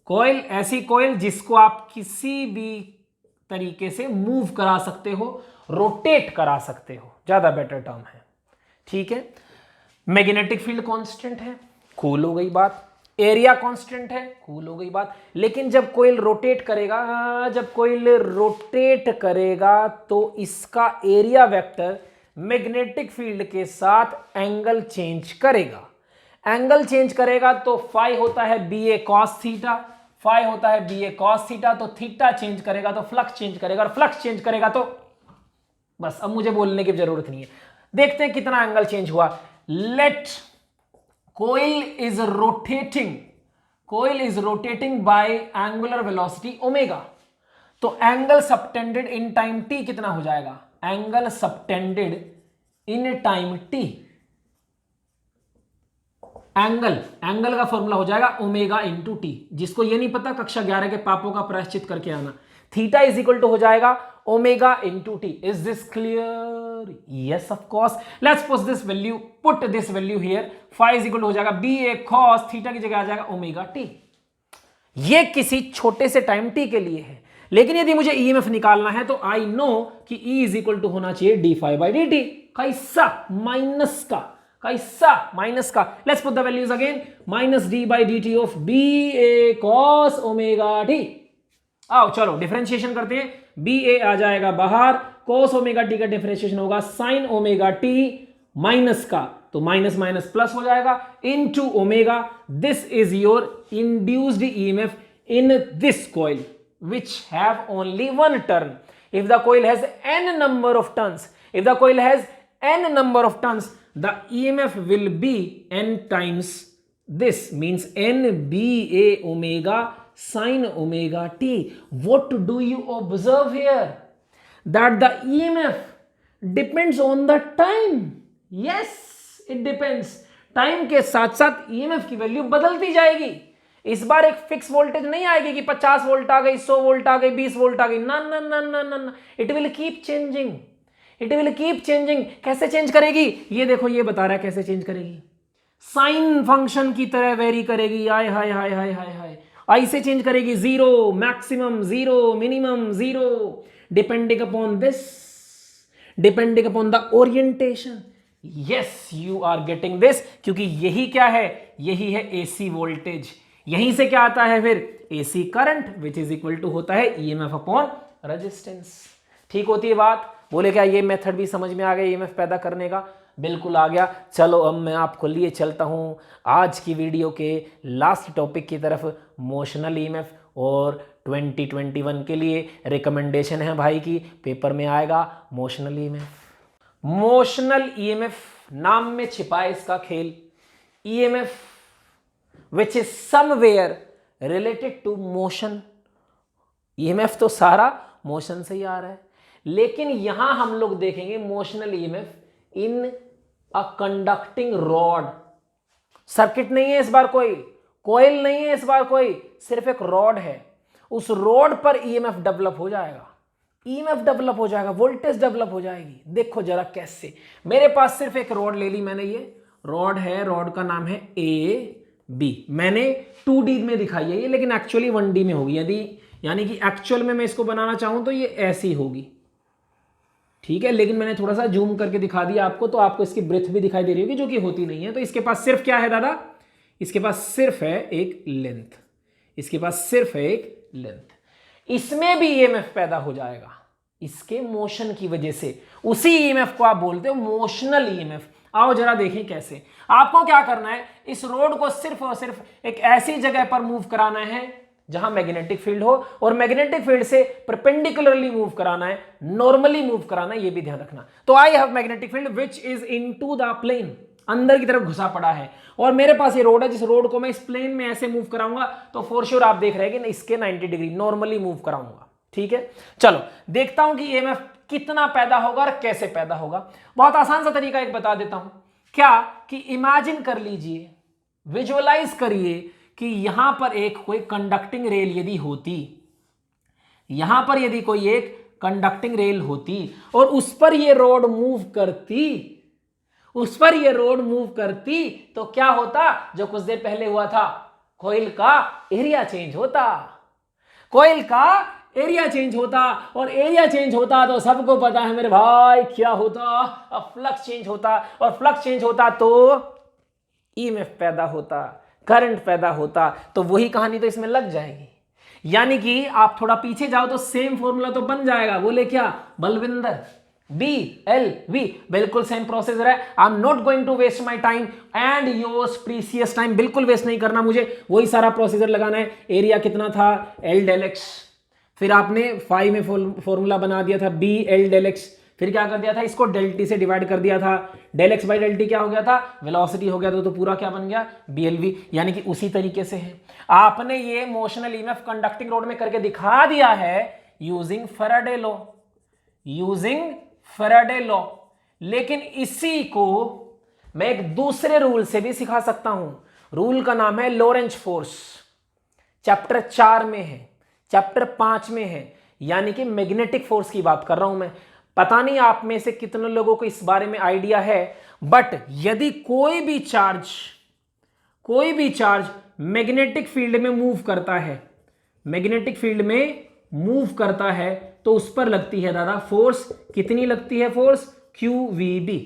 Speaker 1: कॉइल, ऐसी कॉइल जिसको आप किसी भी तरीके से मूव करा सकते हो, रोटेट करा सकते हो, ज्यादा बेटर टर्म है, ठीक है। मैग्नेटिक फील्ड कांस्टेंट है, कूल हो गई बात। एरिया कांस्टेंट है, कूल हो गई बात। लेकिन जब कोइल रोटेट करेगा तो इसका एरिया वेक्टर मैग्नेटिक फील्ड के साथ एंगल चेंज करेगा। एंगल चेंज करेगा तो फाई होता है BA cos थीटा, फाई होता है BA cos थीटा, तो थीटा चेंज करेगा तो फ्लक्स चेंज करेगा, और फ्लक्स चेंज करेगा तो बस, अब मुझे बोलने की जरूरत नहीं है। देखते हैं कितना एंगल चेंज हुआ। Let coil is rotating by angular velocity omega, तो angle subtended in time t कितना हो जाएगा? Angle subtended in time t, angle का फॉर्मूला हो जाएगा ओमेगा इंटू टी। जिसको ये नहीं पता, कक्षा 11 के पापों का प्रायश्चित करके आना। थीटा इज इक्वल टू हो जाएगा omega into t. Is this clear? Yes of course. Let's put this value here. Phi is equal to हो जाएगा BA cos थीटा की जगह आ जाएगा ओमेगा टी। ये किसी छोटे से टाइम t के लिए है, लेकिन यदि मुझे EMF निकालना है तो आई नो कि E इज इक्वल टू होना चाहिए d∅dt। कैसा? माइनस का। Let's put the values again. Minus d/dt of BA cos omega t। आओ चलो डिफरेंशिएशन करते हैं। BA आ जाएगा बाहर, cos ओमेगा t का डिफरेंशिएशन होगा sin ओमेगा t माइनस का, तो माइनस माइनस प्लस हो जाएगा into omega. This is your induced EMF in this coil which have only one turn. If the coil has n number of turns, the EMF will be n times this, means nBA omega sin omega t. What do you observe here? That the EMF depends on the time. Yes, it depends. Time के साथ साथ EMF की value बदलती जाएगी। इस बार एक fix voltage नहीं आएगी कि 50 वोल्ट आ गई, 100 वोल्ट आ गई, 20 वोल्ट आ गई। ना ना ना ना ना, इट विल कीप चेंजिंग। कैसे चेंज करेगी? ये देखो, ये बता रहा है कैसे चेंज करेगी। साइन फंक्शन की तरह वेरी करेगी। हाय हाय हाय हाय हाय हाय, ऐसे चेंज करेगी। 0 maximum, 0 minimum, 0 depending upon this, depending upon the orientation. Yes, you are getting this, क्योंकि यही क्या है? यही है AC वोल्टेज। यहीं से क्या आता है फिर? AC current, which is equal to होता है EMF अपॉन रेजिस्टेंस। ठीक होती है बात? बोले क्या ये मेथड भी समझ में आ गया EMF पैदा करने का? बिल्कुल आ गया। चलो अब मैं आपको लिए चलता हूं आज की वीडियो के लास्ट टॉपिक की तरफ, मोशनल EMF। और 2021 के लिए रिकमेंडेशन है भाई की, पेपर में आएगा मोशनल EMF नाम में छिपा है इसका खेल। EMF which is somewhere related to motion। EMF तो सारा मोशन से ही आ रहा है, लेकिन यहां हम लोग देखेंगे motional EMF in a conducting rod. Circuit नहीं है इस बार, कोई कॉइल नहीं है इस बार, कोई सिर्फ एक रॉड है। उस रॉड पर EMF डेवलप हो जाएगा, वोल्टेज डेवलप हो जाएगी। देखो जरा कैसे। मेरे पास सिर्फ एक रॉड ले ली मैंने, ये रॉड है, रॉड का नाम है AB। मैंने 2D में दिखाई है ये, लेकिन एक्चुअली 1D में होगी। यदि यानी कि एक्चुअल में मैं इसको बनाना चाहूं तो ये ऐसी होगी, ठीक है। लेकिन मैंने थोड़ा सा जूम करके दिखा दिया आपको, तो आपको इसकी ब्रेथ भी दिखाई दे रही होगी, जो कि होती नहीं है। तो इसके पास सिर्फ क्या है दादा? इसके पास सिर्फ है एक लेंथ। इसमें भी EMF पैदा हो जाएगा इसके मोशन की वजह से। उसी EMF को आप बोलते हो मोशनल EMF। आओ जरा देखें कैसे। आपको क्या करना है, इस रोड को सिर्फ और सिर्फ एक ऐसी जगह पर मूव कराना है जहां मैग्नेटिक फील्ड हो, और मैग्नेटिक फील्ड से परपेंडिकुलरली मूव कराना है, नॉर्मली मूव कराना है, ये भी ध्यान रखना। तो I have magnetic field which is into the plane, अंदर की तरफ घुसा पड़ा है, और मेरे पास ये रोड है। जिस रोड को मैं इस प्लेन में ऐसे मूव कराऊंगा तो फॉर श्योर आप देख रहे हैं कि इसके 90 डिग्री नॉर्मली मूव कराऊंगा, ठीक है। चलो देखता हूं कि EMF कितना पैदा होगा और कैसे पैदा होगा। बहुत आसान सा तरीका एक बता देता हूं, क्या कि इमेजिन कर लीजिए, विजुअलाइज करिए कि यहां पर एक कोई कंडक्टिंग रेल यदि होती, यहां पर यदि कोई एक कंडक्टिंग रेल होती और उस पर यह रोड मूव करती, उस पर यह रोड मूव करती, तो क्या होता? जो कुछ देर पहले हुआ था, कॉइल का एरिया चेंज होता, कॉइल का एरिया चेंज होता, और एरिया चेंज होता तो सबको पता है मेरे भाई क्या होता? अब फ्लक्स चेंज होता, और फ्लक्स चेंज होता तो ईएमएफ पैदा होता, करंट पैदा होता। तो वही कहानी तो इसमें लग जाएगी। यानी कि आप थोड़ा पीछे जाओ तो सेम फॉर्मूला तो बन जाएगा। बोले क्या? बलविंदर, BLV, बिल्कुल सेम प्रोसेस है। I am not going to waste my time and yours precious time, बिल्कुल वेस्ट नहीं करना मुझे, वही सारा प्रोसीजर लगाना है। एरिया कितना था? L del x, फिर आपने फाई में फॉर्मूला बना दिया था BL del x, फिर क्या कर दिया था? इसको del t से डिवाइड कर दिया था, del x by del t क्या हो गया था? वेलोसिटी हो गया था। तो पूरा क्या बन गया? BLV। यानी कि उसी तरीके से है, आपने ये मोशनल ईएमएफ कंडक्टिंग रोड में करके दिखा दिया है using Faraday law, using Faraday law. लेकिन इसी को मैं एक दूसरे रूल से भी सिखा सकता हूं। रूल का नाम है लोरेंज फोर्स, चैप्टर 4 में है, चैप्टर 5 में है, यानी कि मैग्नेटिक फोर्स की बात कर रहा हूं मैं। पता नहीं आप में से कितने लोगों को इस बारे में आइडिया है, बट यदि कोई भी चार्ज मैग्नेटिक फील्ड में मूव करता है, मैग्नेटिक फील्ड में मूव करता है, तो उस पर लगती है दादा फोर्स। कितनी लगती है फोर्स? QVB।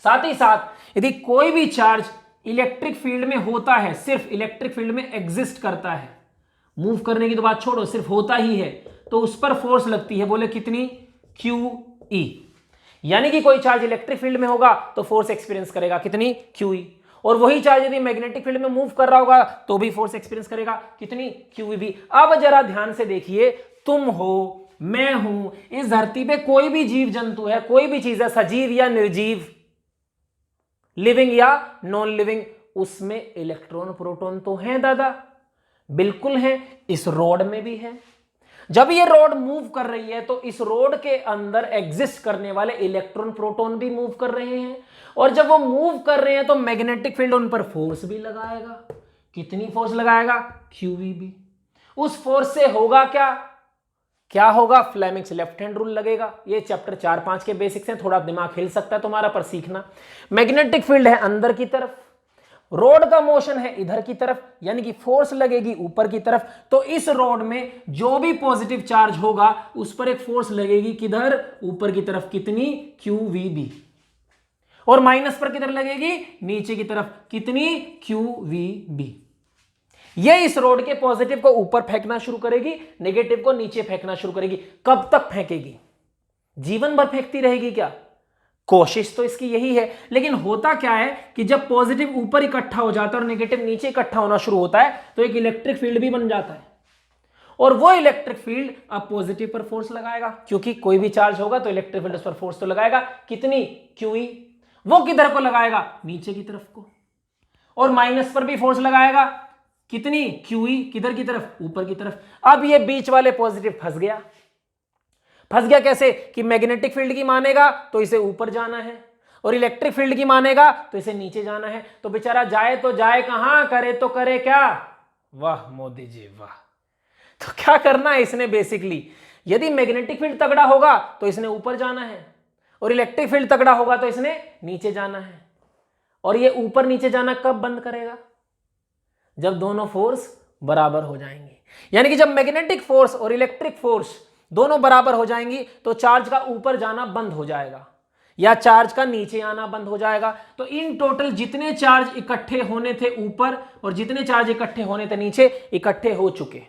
Speaker 1: साथ ही साथ यदि कोई भी चार्ज इलेक्ट्रिक फील्ड में होता है, सिर्फ इलेक्ट्रिक फील्ड में एग्जिस्ट करता है, मूव करने की तो बात छोड़ो, सिर्फ होता ही है, तो उस पर फोर्स लगती है। बोले कितनी? QE। यानी कि कोई चार्ज इलेक्ट्रिक फील्ड में होगा तो फोर्स एक्सपीरियंस करेगा कितनी? QE। और वही चार्ज यदि मैग्नेटिक फील्ड में मूव कर रहा होगा तो भी फोर्स एक्सपीरियंस करेगा कितनी? QEB। अब जरा ध्यान से देखिए, तुम हो, मैं हूं, इस धरती पे कोई भी जीव जंतु है, कोई भी चीज है, सजीव या निर्जीव, लिविंग या नॉन लिविंग, उसमें इलेक्ट्रॉन प्रोटॉन तो हैं दादा, बिल्कुल है। इस रॉड में भी है। जब ये रॉड मूव कर रही है तो इस रॉड के अंदर एग्जिस्ट करने वाले इलेक्ट्रॉन प्रोटॉन भी मूव कर रहे हैं, और जब वो मूव कर रहे हैं तो मैग्नेटिक फील्ड उन पर फोर्स भी लगाएगा। कितनी फोर्स लगाएगा? QEB। उस फोर्स से होगा क्या? क्या होगा? फ्लेमिंग्स लेफ्ट हैंड रूल लगेगा। ये चैप्टर 4-5 के बेसिक्स हैं, थोड़ा दिमाग हिल सकता है तुम्हारा, पर सीखना। मैग्नेटिक फील्ड है अंदर की तरफ, रोड का मोशन है इधर की तरफ, यानी कि फोर्स लगेगी ऊपर की तरफ। तो इस रोड में जो भी पॉजिटिव चार्ज होगा उस पर एक फोर्स लगेगी, किधर? ऊपर की तरफ। कितनी? QVB। और माइनस पर किधर लगेगी? नीचे की तरफ। कितनी? QVB। ये इस रोड के पॉजिटिव को ऊपर फेंकना शुरू करेगी, नेगेटिव को नीचे फेंकना शुरू करेगी। कब तक फेंकेगी? जीवन भर फेंकती रहेगी क्या? कोशिश तो इसकी यही है। लेकिन होता क्या है कि जब पॉजिटिव ऊपर इकट्ठा हो जाता है और नेगेटिव नीचे इकट्ठा होना शुरू होता है तो एक इलेक्ट्रिक फील्ड भी बन जाता है, और वो इलेक्ट्रिक फील्ड अब पॉजिटिव पर फोर्स लगाएगा, क्योंकि कोई भी चार्ज होगा तो इलेक्ट्रिक फील्ड उस पर फोर्स तो लगाएगा। कितनी? QE। वो किधर को लगाएगा? नीचे की तरफ को। और माइनस पर भी फोर्स लगाएगा। कितनी? QE। किधर की तरफ? ऊपर की तरफ। अब ये बीच वाले पॉजिटिव फंस गया। फंस गया कैसे? कि मैग्नेटिक फील्ड की मानेगा तो इसे ऊपर जाना है, और इलेक्ट्रिक फील्ड की मानेगा तो इसे नीचे जाना है। तो बेचारा जाए तो जाए कहां, करे तो करे क्या? वाह मोदी जी वाह। तो क्या करना है इसने? बेसिकली यदि मैग्नेटिक फील्ड तगड़ा होगा तो इसने ऊपर जाना है, और इलेक्ट्रिक फील्ड तगड़ा होगा तो इसने नीचे जाना है। और ये ऊपर नीचे जाना कब बंद करेगा? जब दोनों फोर्स बराबर हो जाएंगे। यानी कि जब मैग्नेटिक फोर्स और इलेक्ट्रिक फोर्स दोनों बराबर हो जाएंगी तो चार्ज का ऊपर जाना बंद हो जाएगा, या चार्ज का नीचे आना बंद हो जाएगा। तो इन टोटल जितने चार्ज इकट्ठे होने थे ऊपर और जितने चार्ज इकट्ठे होने थे नीचे, इकट्ठे हो चुके।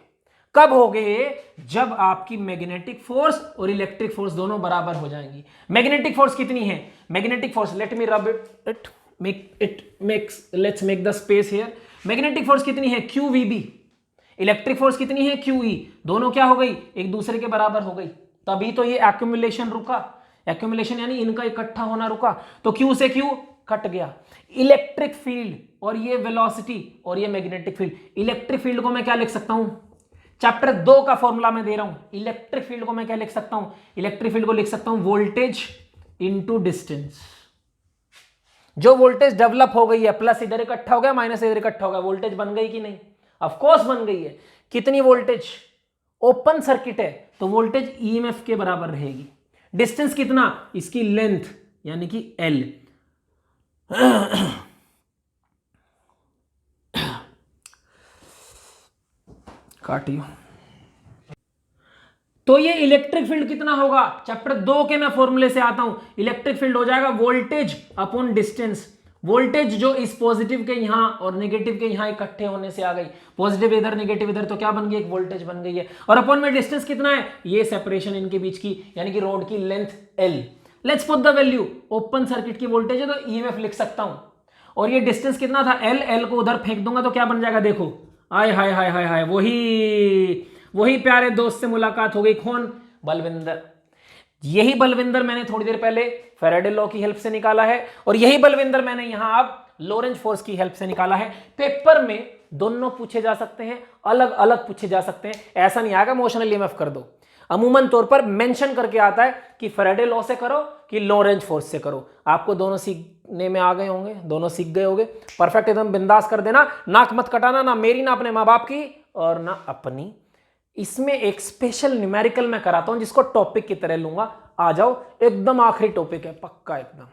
Speaker 1: कब हो गए? जब आपकी मैग्नेटिक फोर्स और इलेक्ट्रिक फोर्स दोनों बराबर हो जाएंगी। मैग्नेटिक फोर्स कितनी है? Magnetic force, let me rub it, let's make the space here. Magnetic force कितनी है? QVB। इलेक्ट्रिक फोर्स कितनी है? QE। दोनों क्या हो गई? एक दूसरे के बराबर हो गई। तभी तो ये एक्यूमुलेशन रुका। एक्यूमुलेशन यानी इनका इकट्ठा होना रुका। तो Q से Q कट गया। इलेक्ट्रिक फील्ड और ये वेलोसिटी और ये मैग्नेटिक फील्ड। इलेक्ट्रिक फील्ड को मैं क्या लिख सकता हूं? चैप्टर 2 का फॉर्मूला मैं दे रहा हूं। इलेक्ट्रिक फील्ड को मैं क्या लिख सकता हूं? इलेक्ट्रिक फील्ड को लिख सकता हूं वोल्टेज इंटू डिस्टेंस। जो वोल्टेज डेवलप हो गई है, प्लस इधर इकट्ठा हो गया, माइनस इधर इकट्ठा हो गया, वोल्टेज बन गई कि नहीं? ऑफ कोर्स बन गई है। कितनी वोल्टेज? ओपन सर्किट है तो वोल्टेज ईएमएफ के बराबर रहेगी। डिस्टेंस कितना? इसकी लेंथ यानी कि एल। काटियो। तो ये इलेक्ट्रिक फील्ड कितना होगा? चैप्टर 2 के मैं फॉर्मूले से आता हूं। इलेक्ट्रिक फील्ड हो जाएगा वोल्टेज अपॉन डिस्टेंस। वोल्टेज जो इस पॉजिटिव के यहां और नेगेटिव के यहां इकट्ठे होने से आ गई, पॉजिटिव इधर नेगेटिव इधर, तो क्या बन गई? एक वोल्टेज बन गई है। और अपॉन में डिस्टेंस कितना है? ये सेपरेशन इनके बीच की, यानी कि रोड की length L. Let's put the value. Open circuit की वोल्टेज है तो ईएमएफ लिख सकता हूं। और ये डिस्टेंस कितना था? एल। एल को उधर फेंक दूंगा तो क्या बन जाएगा? देखो, आय हाय हाय हाय हाय, वही प्यारे दोस्त से मुलाकात हो गई। कौन? बलविंदर। यही बलविंदर मैंने थोड़ी देर पहले फैराडे लॉ की हेल्प से निकाला है, और यही बलविंदर मैंने यहां अब लॉरेंज फोर्स की हेल्प से निकाला है। पेपर में दोनों पूछे जा सकते हैं, अलग अलग पूछे जा सकते हैं। ऐसा नहीं आएगा मोशनल ईएमएफ कर दो। अमूमन तौर पर मेंशन करके आता है कि फैराडे लॉ से करो कि लॉरेंज फोर्स से करो। आपको दोनों सीखने में आ गए होंगे, दोनों सीख गए होंगे। परफेक्ट, एकदम बिंदास कर देना। नाक मत कटाना, ना मेरी, ना अपने माँ बाप की, और ना अपनी। इसमें एक स्पेशल न्यूमेरिकल मैं कराता हूं जिसको टॉपिक की तरह लूंगा। आ जाओ, एकदम आखिरी टॉपिक है, पक्का एकदम।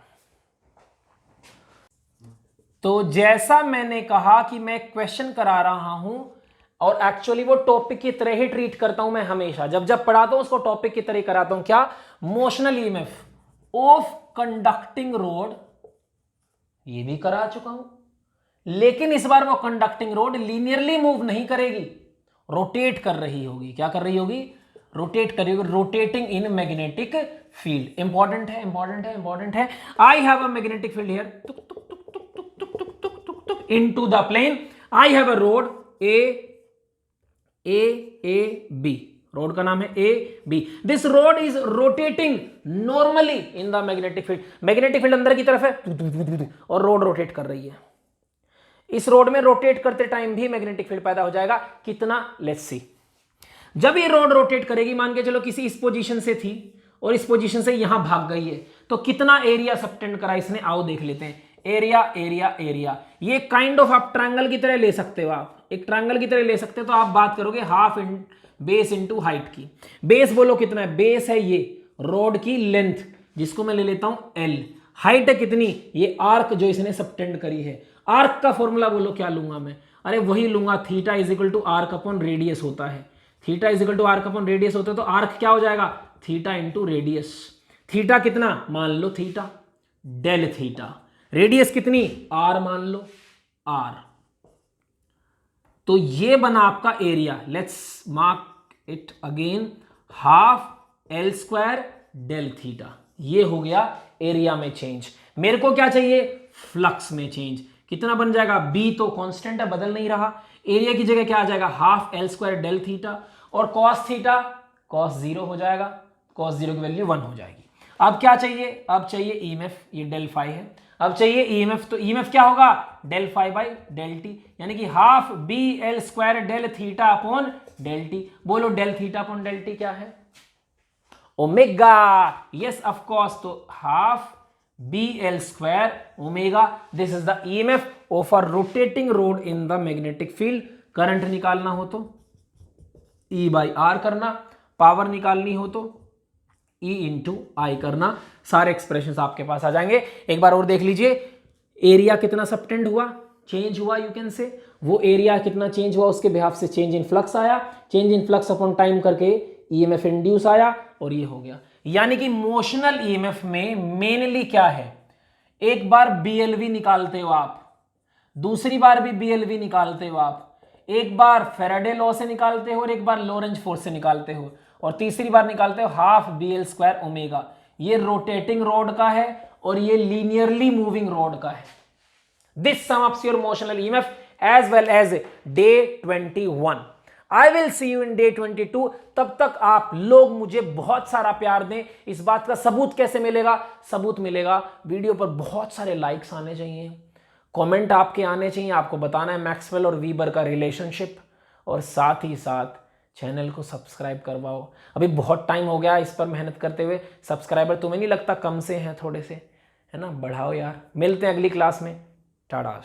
Speaker 1: तो जैसा मैंने कहा कि मैं क्वेश्चन करा रहा हूं, और एक्चुअली वो टॉपिक की तरह ही ट्रीट करता हूं मैं हमेशा। जब जब पढ़ाता हूं उसको टॉपिक की तरह कराता हूं। क्या? Motional EMF of conducting road, ये भी करा चुका हूं। लेकिन इस बार वो कंडक्टिंग रोड लीनियरली मूव नहीं करेगी, रोटेट कर रही होगी। क्या कर रही होगी? रोटेट कर रही होगी। Rotating in magnetic field. Important है, इंपॉर्टेंट है, इंपॉर्टेंट है। आई have a magnetic field here, तुक तुक तुक तुक तुक तुक तुक तुक तुक तुक into the plane. I have a rod A B. Rod का नाम है A B. This rod is rotating normally in the magnetic field. Magnetic field अंदर की तरफ है और रोड रोटेट कर रही है। इस रोड में रोटेट करते टाइम भी मैग्नेटिक फील्ड पैदा हो जाएगा। कितना? Let's see. जब ये रोड रोटेट करेगी, मान के चलो किसी इस पोजीशन से थी और इस पोजीशन से यहां भाग गई है, तो कितना एरिया सबटेंड करा इसने? आओ देख लेते हैं। एरिया एरिया एरिया, ये काइंड ऑफ आप ट्रायंगल की तरह ले सकते हो। आप एक ट्रायंगल की तरह ले सकते हो। तो आप बात करोगे हाफ बेस इंटू हाइट की। बेस बोलो कितना है? बेस है ये रोड की लेंथ, जिसको मैं ले लेता हूं एल। हाइट है कितनी? ये आर्क जो इसने सबटेंड करी है। आर्क का फॉर्मूला बोलो क्या लूंगा मैं? अरे वही लूंगा, theta is equal to arc upon radius होता है। Theta is equal to arc upon radius होता है, तो आर्क क्या हो जाएगा? Theta into radius. थीटा कितना? मान लो थीटा, डेल थीटा। रेडियस कितनी? आर मान लो, आर। तो ये बना आपका area. Let's mark it again, half L square del theta. ये हो गया एरिया में चेंज। मेरे को क्या चाहिए? फ्लक्स में चेंज। कितना बन जाएगा? बी तो कांस्टेंट है, बदल नहीं रहा। एरिया की जगह क्या आ जाएगा? Half L square del theta, और कॉस थीटा कॉस 0 हो जाएगा। कॉस 0 की वैल्यू 1 हो जाएगी। अब क्या चाहिए? अब चाहिए ईएमएफ, ये डेल फाई है। अब चाहिए ईएमएफ, तो ईएमएफ क्या होगा? Del phi by del T, यानी कि half B L square del theta upon del T. बोलो del theta upon del T क्या है? ओमेगा। यस ऑफ कोर्स, तो half B L square omega. This is the EMF of a rotating rod in the magnetic field. Current निकालना हो तो E by R करना, power निकालनी हो तो ई इंटू आई करना। सारे एक्सप्रेशन आपके पास आ जाएंगे। एक बार और देख लीजिए, एरिया कितना सबटेंड हुआ, चेंज हुआ, यू कैन से। वो एरिया कितना चेंज हुआ, उसके बिहाफ से चेंज इन फ्लक्स आया। Change in flux upon time करके ईएमएफ इंड्यूस आया, और ये हो गया। यानी कि मोशनल ईएमएफ में मेनली क्या है? एक बार बीएलवी निकालते हो आप, दूसरी बार भी बीएलवी निकालते हो आप, एक बार फैराडे लॉ से निकालते हो और एक बार लॉरेंज फोर्स से निकालते हो, और तीसरी बार निकालते हो half B L square omega. ये रोटेटिंग रोड का है और ये लीनियरली मूविंग रोड का है। This sum ups your motional EMF as well as day 21। I will see you in day 22। तब तक आप लोग मुझे बहुत सारा प्यार दें। इस बात का सबूत कैसे मिलेगा? सबूत मिलेगा, वीडियो पर बहुत सारे लाइक्स आने चाहिए, कमेंट आपके आने चाहिए, आपको बताना है मैक्सवेल और वीबर का रिलेशनशिप, और साथ ही साथ चैनल को सब्सक्राइब करवाओ। अभी बहुत टाइम हो गया इस पर मेहनत करते हुए, सब्सक्राइबर तुम्हें नहीं लगता कम से हैं थोड़े से, है ना? बढ़ाओ यार। मिलते हैं अगली क्लास में। टाटा।